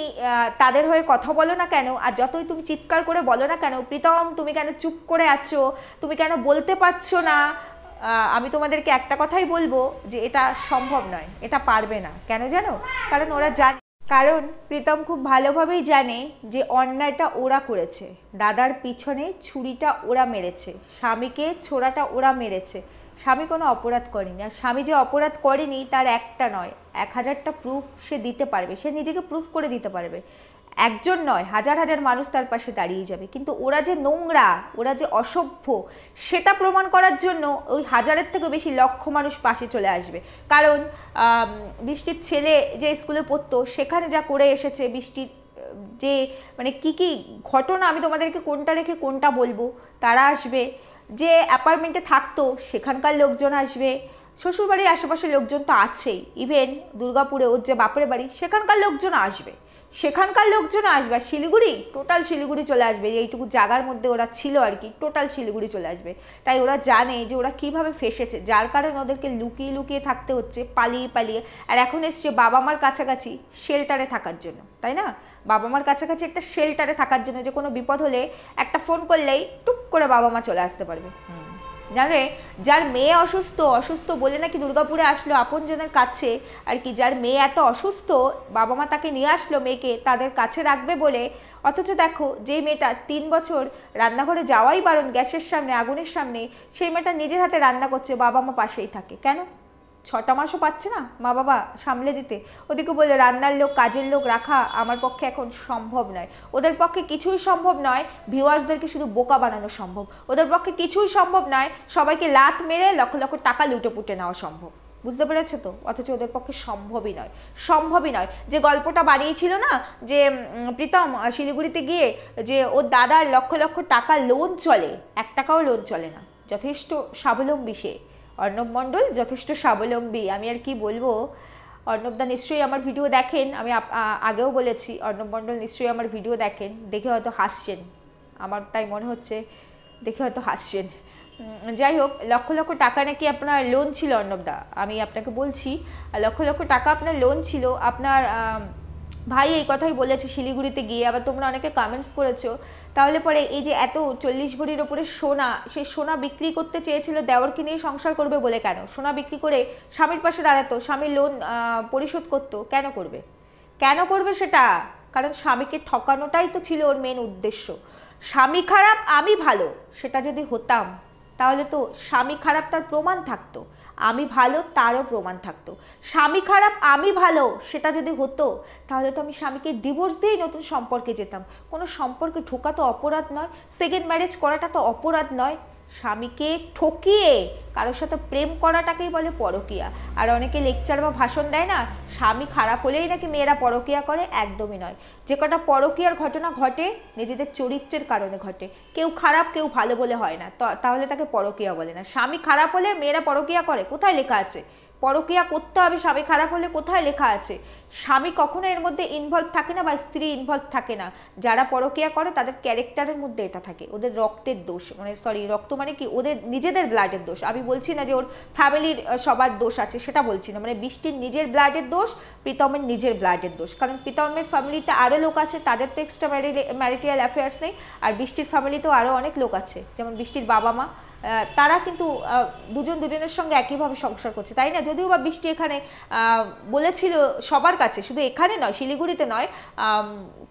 তাদের হয়ে কথা বলো না কেন, আর যতই তুমি চিৎকার করে বলো না কেন, প্রীতম তুমি কেন চুপ করে আছো, তুমি কেন বলতে পারছো না, আমি তোমাদেরকে একটা কথাই বলবো যে এটা সম্ভব নয়, এটা পারবে না। কেন জানো? কারণ ওরা জানে, কারণ প্রীতম খুব ভালোভাবেই জানে যে অন্যায়টা ওরা করেছে, দাদার পিছনে ছুরিটা ওরা মেরেছে, স্বামীকে ছোড়াটা ওরা মেরেছে। স্বামী কোনো অপরাধ করেনি, আর স্বামী যে অপরাধ করেনি তার একটা নয় 1000টা প্রুফ সে দিতে পারবে, সে নিজেকে প্রুফ করে দিতে পারবে। একজন নয়, হাজার হাজার মানুষ তার পাশে দাঁড়িয়ে যাবে। কিন্তু ওরা যে নোংরা, ওরা যে অসভ্য, সেটা প্রমাণ করার জন্য ওই 1000-এর থেকে বেশি লক্ষ মানুষ পাশে চলে আসবে। কারণ বৃষ্টির ছেলে যে স্কুলে পড়তো সেখানে যা করে এসেছে, বৃষ্টির যে মানে কি ঘটনা, আমি তোমাদেরকে কোনটা রেখে কোনটা বলবো, তারা আসবে। যে অ্যাপার্টমেন্টে থাকতো সেখানকার লোকজন আসবে, শ্বশুরবাড়ির আশেপাশের লোকজন তো আছেই, ইভেন দুর্গাপুরে ওর যে বাপের বাড়ি সেখানকার লোকজন আসবে, আর শিলিগুড়ি, টোটাল শিলিগুড়ি চলে আসবে। এইটুকু জায়গার মধ্যে ওরা ছিল আর কি, টোটাল শিলিগুড়ি চলে আসবে। তাই ওরা জানে যে ওরা কিভাবে ফেসেছে, যার কারণে ওদেরকে লুকিয়ে লুকিয়ে থাকতে হচ্ছে, পালিয়ে পালিয়ে। আর এখন এসছে বাবা মার কাছাকাছি শেল্টারে থাকার জন্য, তাই না? বাবা মার কাছাকাছি একটা শেল্টারে থাকার জন্য, যে কোনো বিপদ হলে একটা ফোন করলেই টুক করে বাবা মা চলে আসতে পারবে। জানে, যার মেয়ে অসুস্থ বলে নাকি দুর্গাপুরে আসলো আপনজনের কাছে আর কি, যার মেয়ে এত অসুস্থ, বাবা মা তাকে নিয়ে আসলো মেয়েকে তাদের কাছে রাখবে বলে, অথচ দেখো যেই মেয়েটা 3 বছর রান্নাঘরে যাওয়াই বারণ, গ্যাসের সামনে আগুনের সামনে, সেই মেয়েটা নিজের হাতে রান্না করছে, বাবা মা পাশেই থাকে। কেন? 6টা মাসও পাচ্ছে না মা বাবা সামলে দিতে? ওদিকে বলে রান্নার লোক, কাজের লোক রাখা আমার পক্ষে এখন সম্ভব নয়। ওদের পক্ষে কিছুই সম্ভব নয় ভিউয়ার্সদেরকে শুধু বোকা বানানো সম্ভব। ওদের পক্ষে কিছুই সম্ভব নয় সবাইকে লাত মেরে লক্ষ লক্ষ টাকা লুটে পুটে নেওয়া সম্ভব। বুঝতে পেরেছো তো? অথচ ওদের পক্ষে সম্ভবই নয়, সম্ভবই নয়। যে গল্পটা বানিয়েছিল না, যে প্রীতম শিলিগুড়িতে গিয়ে যে ওর দাদার লক্ষ লক্ষ টাকা লোন চলে, 1 টাকাও লোন চলে না, যথেষ্ট স্বাবলম্বী সে। অর্ণব মণ্ডল যথেষ্ট স্বাবলম্বী, আমি আর কি বলবো। অর্ণবদা নিশ্চয়ই আমার ভিডিও দেখেন, আমি আগেও বলেছি অর্ণব মণ্ডল নিশ্চয়ই আমার ভিডিও দেখেন, দেখে হয়তো হাসছেন, আমার তাই মনে হচ্ছে দেখে হয়তো হাসছেন। যাই হোক, লক্ষ লক্ষ টাকা নাকি আপনার লোন ছিল অর্ণবদা, আমি আপনাকে বলছি লক্ষ লক্ষ টাকা আপনার লোন ছিল। আপনার ভাই এই কথাই বলেছে শিলিগুড়িতে গিয়ে। আবার তোমরা অনেকে কমেন্টস করেছো, তাহলে পরে এই যে এত 40 ভরির ওপরে সোনা, সেই সোনা বিক্রি করতে চেয়েছিল দেওরকে নিয়ে সংসার করবে বলে। কেন? সোনা বিক্রি করে স্বামীর পাশে দাঁড়াতো, স্বামীর লোন পরিশোধ করতো। কেন করবে? কেন করবে সেটা? কারণ স্বামীকে ঠকানোটাই তো ছিল ওর মেন উদ্দেশ্য। স্বামী খারাপ আমি ভালো, সেটা যদি হতাম তাহলে তো স্বামী খারাপ তার প্রমাণ থাকতো, আমি ভালো তারও প্রমাণ থাকতো। স্বামী খারাপ আমি ভালো সেটা যদি হতো তাহলে তো আমি স্বামীকে ডিভোর্স দিয়েই নতুন সম্পর্কে যেতাম। কোনো সম্পর্কে ঢোকা তো অপরাধ নয়, সেকেন্ড ম্যারেজ করাটা তো অপরাধ নয়। স্বামীকে ঠকিয়ে কারোর সাথে প্রেম করাটাকেই বলে পরকীয়া। আর অনেকে লেকচার বা ভাষণ দেয় না স্বামী খারাপ হলেই নাকি মেয়েরা পরকীয়া করে, একদমই নয়। যে কটা পরকীয়ার ঘটনা ঘটে নিজেদের চরিত্রের কারণে ঘটে। কেউ খারাপ কেউ ভালো বলে হয় না, তাহলে তাকে পরকীয়া বলে না। স্বামী খারাপ হলে মেয়েরা পরকীয়া করে? কোথায় লেখা আছে পরকীয়া করতে হবে স্বামী খারাপ হলে? কোথায় লেখা আছে? স্বামী কখনো এর মধ্যে ইনভলভ থাকে না বা স্ত্রী ইনভলভ থাকে না। যারা পরকীয়া করে তাদের ক্যারেক্টারের মধ্যে এটা থাকে, ওদের রক্তের দোষ, মানে সরি রক্ত মানে কি, ওদের নিজেদের ব্লাডের দোষ। আমি বলছি না যে ওর ফ্যামিলির সবার দোষ আছে, সেটা বলছি না। মানে বৃষ্টির নিজের ব্লাডের দোষ, প্রীতমের নিজের ব্লাডের দোষ। কারণ প্রীতমের ফ্যামিলিতে আরও লোক আছে, তাদের তো এক্সট্রা ম্যারিটাল অ্যাফেয়ার্স নেই। আর বৃষ্টির ফ্যামিলিতেও আরও অনেক লোক আছে, যেমন বৃষ্টির বাবা মা, তারা কিন্তু দুজন দুজনের সঙ্গে একইভাবে সংসার করছে, তাই না? যদিও বা বৃষ্টি এখানে বলেছিল সবার কাছে, শুধু এখানে নয়, শিলিগুড়িতে নয়,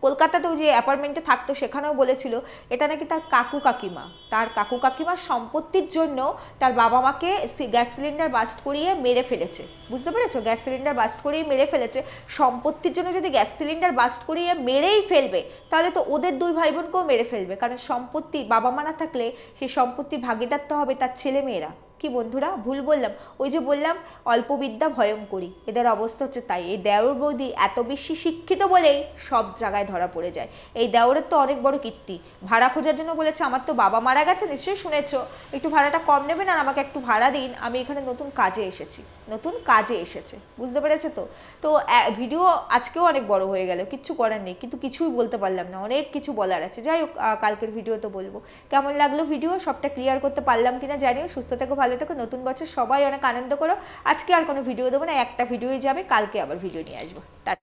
কলকাতাতেও যে অ্যাপার্টমেন্টে থাকতো সেখানেও বলেছিল এটা নাকি তার কাকু কাকিমা, তার কাকু কাকিমার সম্পত্তির জন্য তার বাবা মাকে গ্যাস সিলিন্ডার বাস্ট করিয়ে মেরে ফেলেছে। বুঝতে পেরেছো? গ্যাস সিলিন্ডার বাস্ট করিয়ে মেরে ফেলেছে। সম্পত্তির জন্য যদি গ্যাস সিলিন্ডার বাস্ট করিয়ে মেরেই ফেলবে তাহলে তো ওদের 2 ভাই বোনকেও মেরে ফেলবে। কারণ সম্পত্তি বাবা মা না থাকলে সেই সম্পত্তির ভাগিদার তো হবে তার ছেলে মেয়েরা। কি বন্ধুরা ভুল বললাম? ওই যে বললাম অল্প বিদ্যা ভয়ঙ্করী, এদের অবস্থা হচ্ছে তাই। এই দেওর বৌদি এত বেশি শিক্ষিত বলেই সব জায়গায় ধরা পড়ে যায়। এই দেওরের তো অনেক বড় কীর্তি, ভাড়া খোঁজার জন্য বলেছে আমার তো বাবা মারা গেছে, নিশ্চয়ই শুনেছো, একটু ভাড়াটা কম নেবেন আর আমাকে একটু ভাড়া দিন, আমি এখানে নতুন কাজে এসেছি। নতুন কাজে এসেছে, বুঝতে পেরেছো তো? তো ভিডিও আজকেও অনেক বড় হয়ে গেল, কিচ্ছু করার নেই, কিন্তু কিছুই বলতে পারলাম না, অনেক কিছু বলার আছে। যাই হোক, কালকের ভিডিও তো বলবো। কেমন লাগলো ভিডিও, সবটা ক্লিয়ার করতে পারলাম কিনা জানিও। সুস্থ থেকো, ভালো থেকো, নতুন বছর সবাই অনেক আনন্দ করো। আজকে আর কোনো ভিডিও দেবো না, একটা ভিডিওই যাবে, কালকে আবার ভিডিও নিয়ে আসবো।